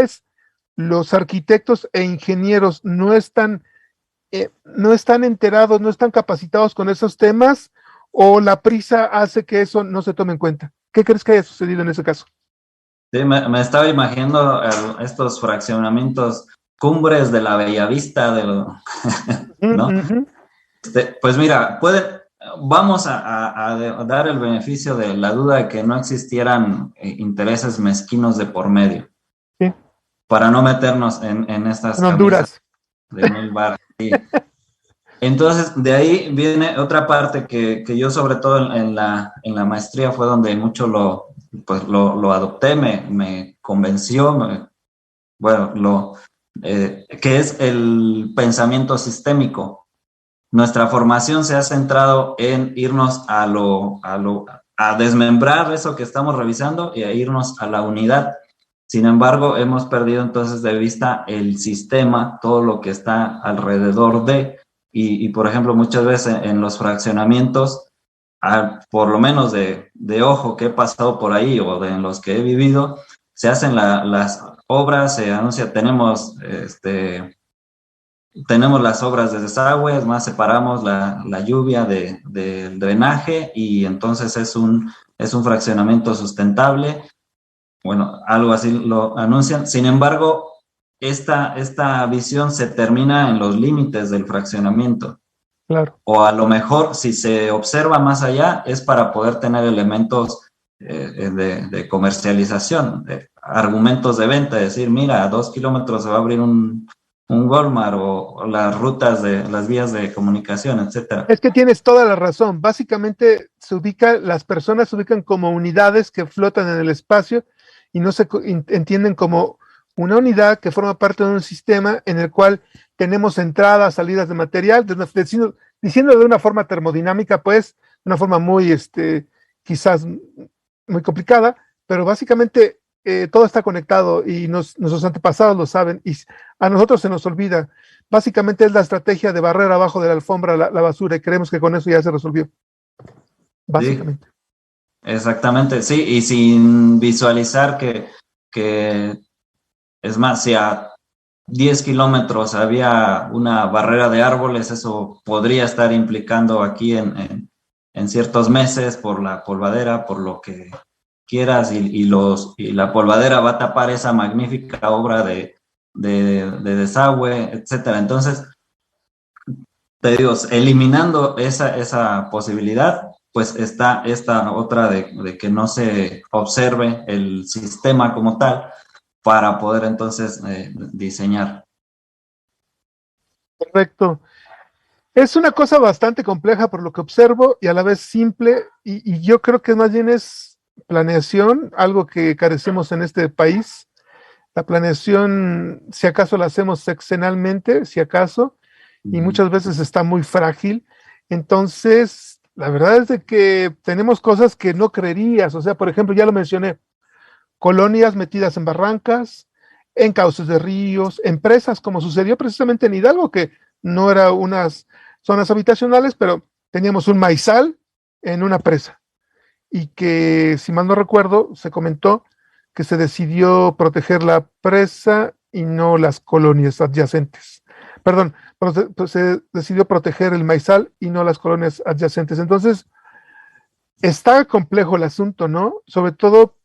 los arquitectos e ingenieros no están enterados, no están capacitados con esos temas, o la prisa hace que eso no se tome en cuenta. ¿Qué crees que haya sucedido en ese caso? Sí, me estaba imaginando estos fraccionamientos, cumbres de la Bellavista, ¿no? Uh-huh. Pues mira, vamos a dar el beneficio de la duda de que no existieran intereses mezquinos de por medio. Sí. Para no meternos en estas en Honduras de mil bar. Sí. Entonces, de ahí viene otra parte que yo sobre todo en la maestría fue donde mucho lo adopté, me convenció, que es el pensamiento sistémico. Nuestra formación se ha centrado en irnos a desmembrar eso que estamos revisando y a irnos a la unidad. Sin embargo, hemos perdido entonces de vista el sistema, todo lo que está alrededor y por ejemplo, muchas veces en los fraccionamientos, por lo menos de ojo que he pasado por ahí o en los que he vivido, se hacen las obras, se anuncia, tenemos las obras de desagües, más separamos la lluvia del drenaje y entonces es un fraccionamiento sustentable. Bueno, algo así lo anuncian. Sin embargo, esta visión se termina en los límites del fraccionamiento. Claro. O a lo mejor, si se observa más allá, es para poder tener elementos de comercialización, de argumentos de venta, decir, mira, a 2 kilómetros se va a abrir un Walmart o las rutas de las vías de comunicación, etcétera. Es que tienes toda la razón. Básicamente las personas se ubican como unidades que flotan en el espacio y no se entienden como una unidad que forma parte de un sistema en el cual tenemos entradas, salidas de material, diciendo de una forma termodinámica, pues, de una forma muy, quizás muy complicada, pero básicamente todo está conectado y nuestros antepasados lo saben y a nosotros se nos olvida. Básicamente es la estrategia de barrer abajo de la alfombra la basura y creemos que con eso ya se resolvió. Básicamente. Sí, exactamente, sí, y sin visualizar que es más, si a 10 kilómetros había una barrera de árboles, eso podría estar implicando aquí en ciertos meses por la polvadera, por lo que quieras, y la polvadera va a tapar esa magnífica obra de desagüe, etcétera. Entonces, te digo, eliminando esa posibilidad, pues está esta otra de que no se observe el sistema como tal para poder entonces diseñar. Correcto. Es una cosa bastante compleja por lo que observo y a la vez simple, y yo creo que más bien es planeación, algo que carecemos en este país. La planeación, si acaso la hacemos sexenalmente, si acaso, y muchas veces está muy frágil. Entonces, la verdad es de que tenemos cosas que no creerías. O sea, por ejemplo, ya lo mencioné, colonias metidas en barrancas, en cauces de ríos, en presas, como sucedió precisamente en Hidalgo, que no eran unas zonas habitacionales, pero teníamos un maizal en una presa. Y que, si mal no recuerdo, se comentó que se decidió proteger la presa y no las colonias adyacentes. Perdón, se decidió proteger el maizal y no las colonias adyacentes. Entonces, está complejo el asunto, ¿no? Sobre todo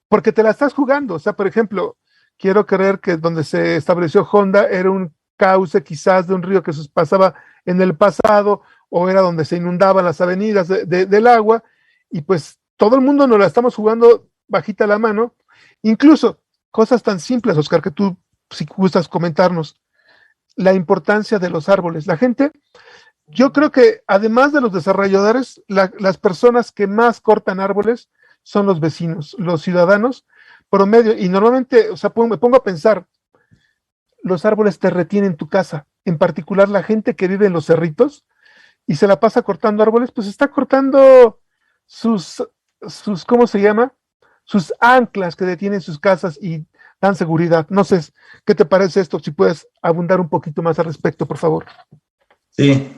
porque te la estás jugando. O sea, por ejemplo, quiero creer que donde se estableció Honda era un cauce quizás de un río que se pasaba en el pasado, o era donde se inundaban las avenidas del agua, y pues todo el mundo nos la estamos jugando bajita la mano. Incluso cosas tan simples, Oscar, que tú, si gustas comentarnos, la importancia de los árboles. La gente, yo creo que además de los desarrolladores, las personas que más cortan árboles son los vecinos, los ciudadanos promedio, y normalmente, o sea, me pongo a pensar, los árboles te retienen tu casa, en particular la gente que vive en los cerritos y se la pasa cortando árboles, pues está cortando sus ¿cómo se llama? Sus anclas que detienen sus casas y dan seguridad. No sé, ¿qué te parece esto? Si puedes abundar un poquito más al respecto, por favor. Sí,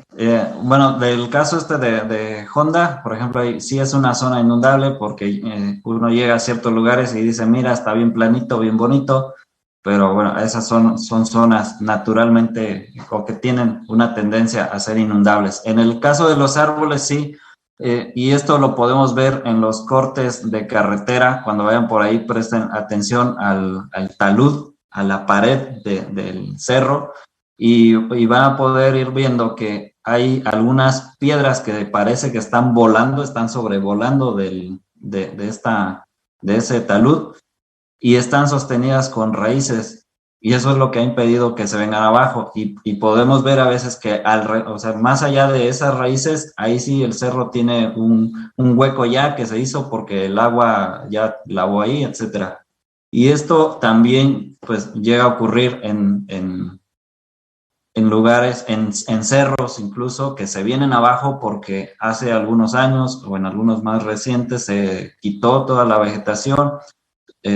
bueno, del caso de Honda, por ejemplo, ahí sí es una zona inundable porque uno llega a ciertos lugares y dice, mira, está bien planito, bien bonito, pero bueno, esas son zonas naturalmente o que tienen una tendencia a ser inundables. En el caso de los árboles, sí, y esto lo podemos ver en los cortes de carretera. Cuando vayan por ahí, presten atención al talud, a la pared del cerro, y van a poder ir viendo que hay algunas piedras que parece que están volando, están sobrevolando de ese talud, y están sostenidas con raíces, y eso es lo que ha impedido que se vengan abajo, y podemos ver a veces que o sea, más allá de esas raíces, ahí sí el cerro tiene un hueco ya que se hizo porque el agua ya lavó ahí, etcétera. Y esto también pues llega a ocurrir en lugares, en cerros incluso, que se vienen abajo porque hace algunos años o en algunos más recientes se quitó toda la vegetación.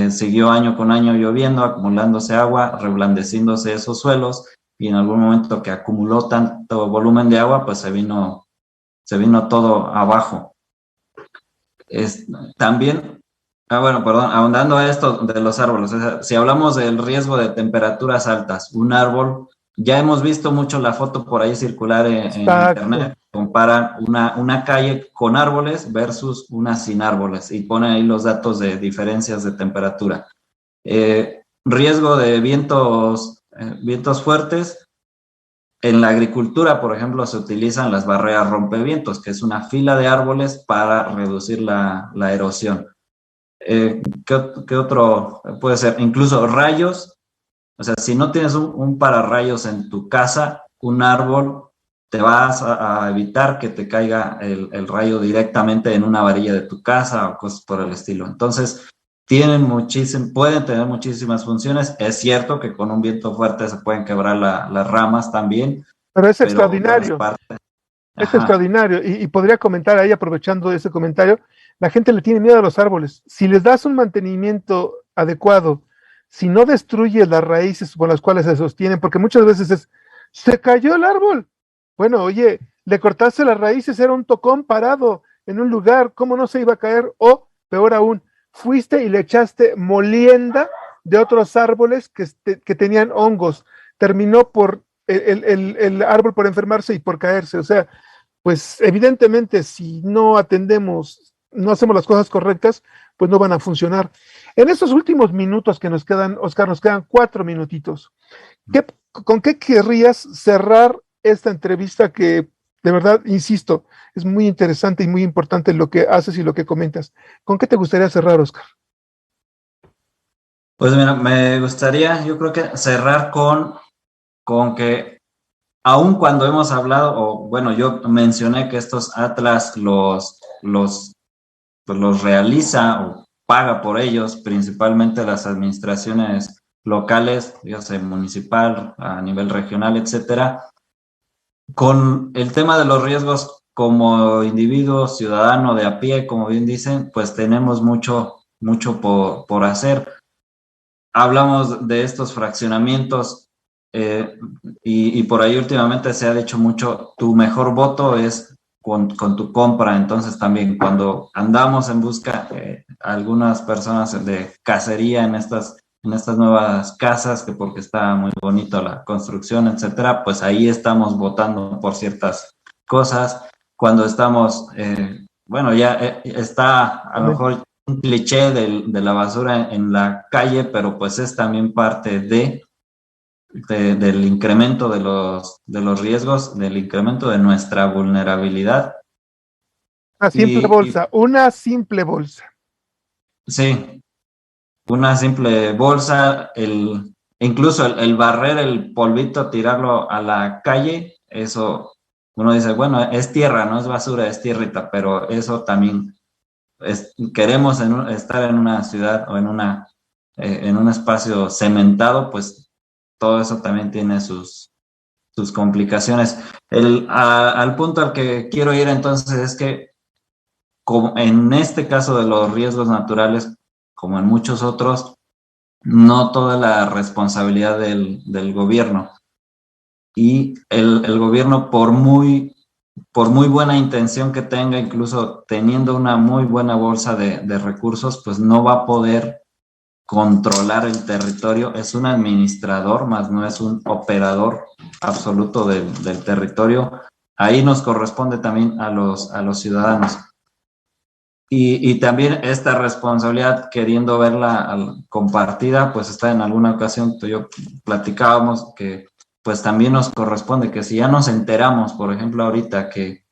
Siguió año con año lloviendo, acumulándose agua, reblandeciéndose esos suelos, y en algún momento que acumuló tanto volumen de agua, pues se vino todo abajo. También, ahondando a esto de los árboles, o sea, si hablamos del riesgo de temperaturas altas, un árbol, ya hemos visto mucho la foto por ahí circular en internet, comparan una calle con árboles versus una sin árboles y ponen ahí los datos de diferencias de temperatura. Riesgo de vientos fuertes, En la agricultura, por ejemplo, se utilizan las barreras rompevientos, que es una fila de árboles para reducir la erosión. ¿Qué otro puede ser? Incluso rayos. O sea, si no tienes un pararrayos en tu casa, un árbol, te vas a evitar que te caiga el rayo directamente en una varilla de tu casa o cosas por el estilo. Entonces, pueden tener muchísimas funciones. Es cierto que con un viento fuerte se pueden quebrar las ramas también. Pero es extraordinario. Es extraordinario. Y podría comentar ahí, aprovechando ese comentario, la gente le tiene miedo a los árboles. Si les das un mantenimiento adecuado, si no destruyes las raíces con las cuales se sostienen, porque muchas veces se cayó el árbol. Bueno, oye, le cortaste las raíces, era un tocón parado en un lugar, ¿cómo no se iba a caer? O, peor aún, fuiste y le echaste molienda de otros árboles que tenían hongos. Terminó por el árbol por enfermarse y por caerse. O sea, pues evidentemente si no atendemos, no hacemos las cosas correctas, pues no van a funcionar. En estos últimos minutos que nos quedan, Oscar, nos quedan 4 minutitos. ¿Con qué querrías cerrar esta entrevista que, de verdad, insisto, es muy interesante y muy importante lo que haces y lo que comentas? ¿Con qué te gustaría cerrar, Oscar? Pues mira, me gustaría, yo creo que cerrar con que, aun cuando hemos hablado, o bueno, yo mencioné que estos atlas los realiza o paga por ellos, principalmente las administraciones locales, ya sea municipal, a nivel regional, etcétera. Con el tema de los riesgos, como individuo, ciudadano de a pie, como bien dicen, pues tenemos mucho por hacer. Hablamos de estos fraccionamientos y por ahí últimamente se ha dicho mucho, tu mejor voto es con tu compra. Entonces también cuando andamos en busca algunas personas de cacería en estas nuevas casas, que porque está muy bonito la construcción, etcétera, pues ahí estamos votando por ciertas cosas. Cuando estamos, bueno, ya está a lo mejor un cliché de la basura en la calle, pero pues es también parte del incremento de los riesgos, del incremento de nuestra vulnerabilidad. Una simple bolsa. Sí, una simple bolsa, incluso el barrer el polvito, tirarlo a la calle, eso uno dice, bueno, es tierra, no es basura, es tierrita, pero eso también queremos estar en una ciudad o en un espacio cementado, pues todo eso también tiene sus complicaciones. Al punto al que quiero ir entonces es que, como en este caso de los riesgos naturales, como en muchos otros, no toda la responsabilidad del gobierno. Y el gobierno, por muy buena intención que tenga, incluso teniendo una muy buena bolsa de recursos, pues no va a poder controlar el territorio. Es un administrador, más no es un operador absoluto del territorio. Ahí nos corresponde también a los ciudadanos. Y también esta responsabilidad, queriendo verla compartida, pues está en alguna ocasión, tú y yo platicábamos que pues también nos corresponde que si ya nos enteramos, por ejemplo, ahorita que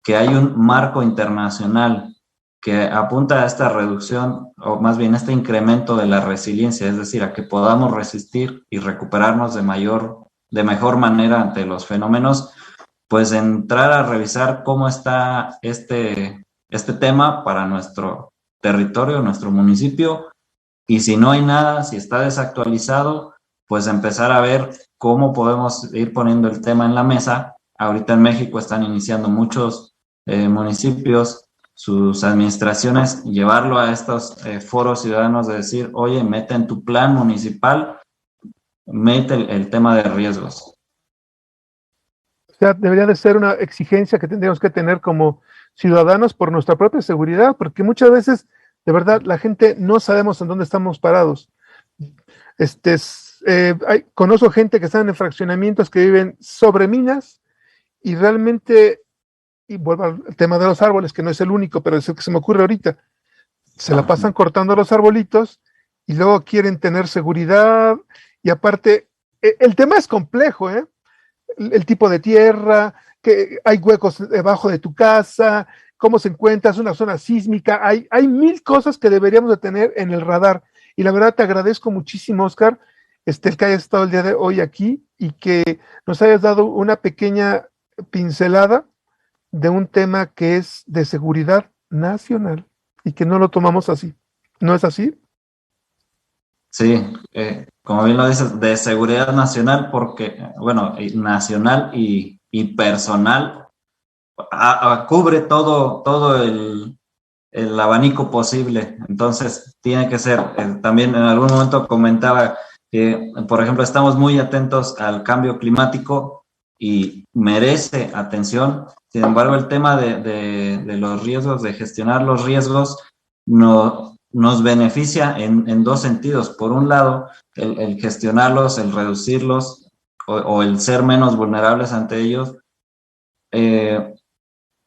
hay un marco internacional que apunta a esta reducción, o más bien este incremento de la resiliencia, es decir, a que podamos resistir y recuperarnos de mejor manera ante los fenómenos, pues entrar a revisar cómo está este tema para nuestro territorio, nuestro municipio, y si no hay nada, si está desactualizado, pues empezar a ver cómo podemos ir poniendo el tema en la mesa. Ahorita en México están iniciando muchos municipios, sus administraciones, llevarlo a estos foros ciudadanos de decir, oye, mete en tu plan municipal, mete el tema de riesgos. O sea, debería de ser una exigencia que tendríamos que tener como ciudadanos por nuestra propia seguridad, porque muchas veces, de verdad, la gente no sabemos en dónde estamos parados. Conozco gente que están en fraccionamientos que viven sobre minas y realmente, y vuelvo al tema de los árboles, que no es el único, pero es el que se me ocurre ahorita, se la pasan cortando los arbolitos y luego quieren tener seguridad y aparte, el tema es complejo, el tipo de tierra, que hay huecos debajo de tu casa, cómo se encuentra, es una zona sísmica, hay 1000 cosas que deberíamos de tener en el radar. Y la verdad te agradezco muchísimo, Oscar, el que hayas estado el día de hoy aquí y que nos hayas dado una pequeña pincelada de un tema que es de seguridad nacional y que no lo tomamos así. ¿No es así? Sí, como bien lo dices, de seguridad nacional, porque, bueno, nacional y personal, cubre todo el abanico posible. Entonces, tiene que ser, también en algún momento comentaba que, por ejemplo, estamos muy atentos al cambio climático y merece atención. Sin embargo, el tema de los riesgos, de gestionar los riesgos, nos beneficia en dos sentidos. Por un lado, el gestionarlos, el reducirlos o el ser menos vulnerables ante ellos,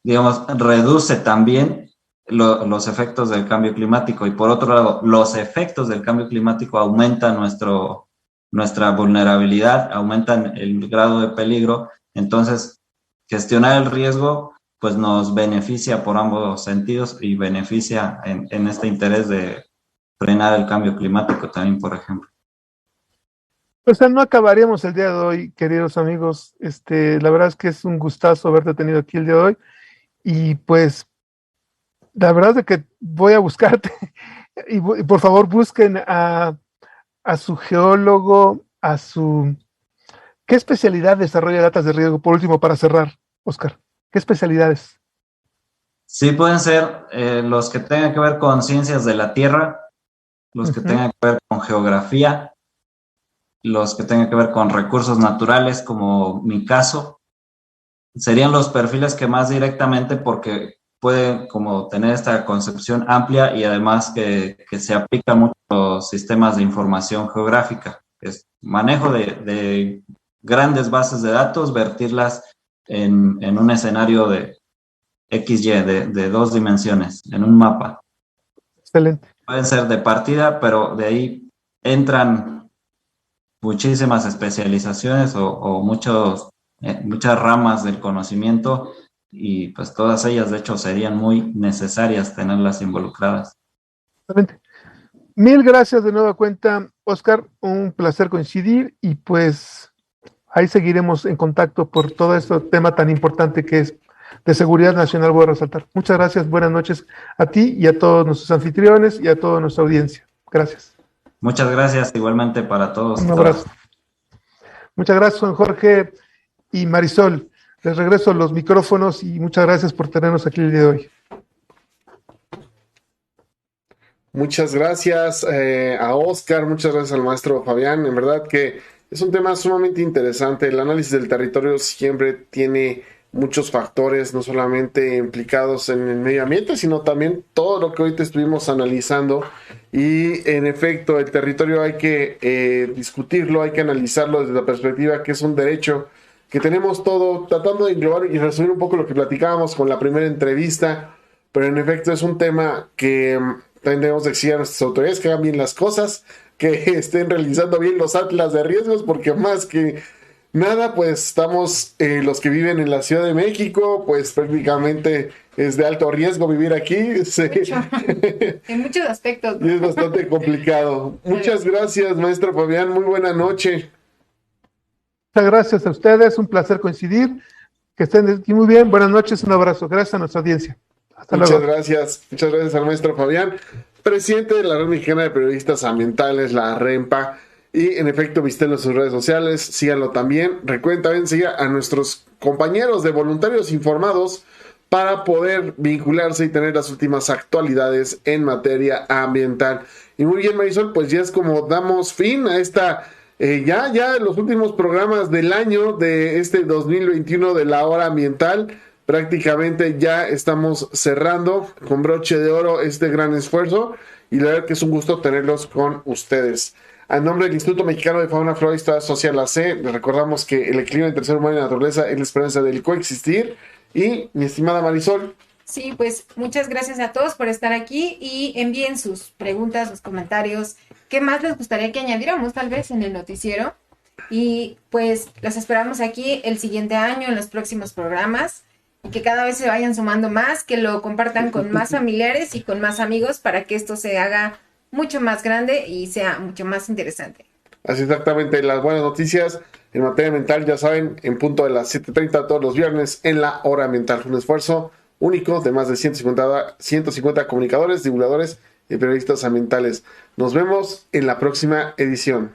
digamos, reduce también los efectos del cambio climático. Y por otro lado, los efectos del cambio climático aumentan nuestra vulnerabilidad, aumentan el grado de peligro. Entonces, gestionar el riesgo pues nos beneficia por ambos sentidos y beneficia en este interés de frenar el cambio climático también, por ejemplo. O sea, no acabaríamos el día de hoy, queridos amigos. La verdad es que es un gustazo haberte tenido aquí el día de hoy. Y pues, la verdad es que voy a buscarte. Y por favor, busquen a su geólogo, ¿Qué especialidad desarrolla datos de riesgo? Por último, para cerrar, Oscar, ¿qué especialidades? Sí, pueden ser los que tengan que ver con ciencias de la Tierra, los que tengan que ver con geografía, los que tengan que ver con recursos naturales, como mi caso. Serían los perfiles que más directamente, porque pueden como tener esta concepción amplia y además que se aplica mucho a los sistemas de información geográfica. Es manejo de grandes bases de datos, vertirlas en un escenario de XY, de 2 dimensiones, en un mapa. Excelente. Pueden ser de partida, pero de ahí entran muchísimas especializaciones o muchas ramas del conocimiento, y pues todas ellas de hecho serían muy necesarias tenerlas involucradas. Excelente. Mil gracias de nueva cuenta, Oscar, un placer coincidir y pues ahí seguiremos en contacto por todo este tema tan importante que es de seguridad nacional, voy a resaltar. Muchas gracias, buenas noches a ti y a todos nuestros anfitriones y a toda nuestra audiencia. Gracias. Muchas gracias, igualmente para todos. Un abrazo. Muchas gracias, Juan Jorge y Marisol. Les regreso los micrófonos y muchas gracias por tenernos aquí el día de hoy. Muchas gracias a Oscar, muchas gracias al maestro Fabián. En verdad que es un tema sumamente interesante. El análisis del territorio siempre tiene muchos factores, no solamente implicados en el medio ambiente, sino también todo lo que hoy te estuvimos analizando. Y en efecto, el territorio hay que discutirlo, hay que analizarlo desde la perspectiva que es un derecho que tenemos todo, tratando de englobar y resumir un poco lo que platicábamos con la primera entrevista, pero en efecto es un tema que también debemos exigir a nuestras autoridades que hagan bien las cosas, que estén realizando bien los atlas de riesgos, porque más que nada, pues estamos, los que viven en la Ciudad de México, pues prácticamente es de alto riesgo vivir aquí. Sí. En muchos aspectos, ¿no? Y es bastante complicado. Muchas gracias, maestro Fabián, muy buena noche. Muchas gracias a ustedes, un placer coincidir, que estén aquí muy bien, buenas noches, un abrazo, gracias a nuestra audiencia. Hasta luego. Muchas gracias al maestro Fabián, presidente de la Red Mexicana de Periodistas Ambientales, la REMPA. Y en efecto, visítenlo en sus redes sociales, síganlo también. Recuerden también seguir a nuestros compañeros de voluntarios informados para poder vincularse y tener las últimas actualidades en materia ambiental. Y muy bien, Marisol, pues ya es como damos fin a esta, ya los últimos programas del año de este 2021 de la hora ambiental. Prácticamente ya estamos cerrando con broche de oro este gran esfuerzo y la verdad que es un gusto tenerlos con ustedes. A nombre del Instituto Mexicano de Fauna, Flora y Historia Social, la C, les recordamos que el equilibrio entre el ser humano y la naturaleza es la esperanza del coexistir. Y mi estimada Marisol. Sí, pues muchas gracias a todos por estar aquí y envíen sus preguntas, sus comentarios. ¿Qué más les gustaría que añadiéramos tal vez en el noticiero? Y pues los esperamos aquí el siguiente año en los próximos programas y que cada vez se vayan sumando más, que lo compartan con más familiares y con más amigos para que esto se haga mucho más grande y sea mucho más interesante. Así exactamente, las buenas noticias en materia mental, ya saben, en punto de las 7:30 todos los viernes en la hora mental. Un esfuerzo único de más de 150 comunicadores, divulgadores y periodistas ambientales. Nos vemos en la próxima edición.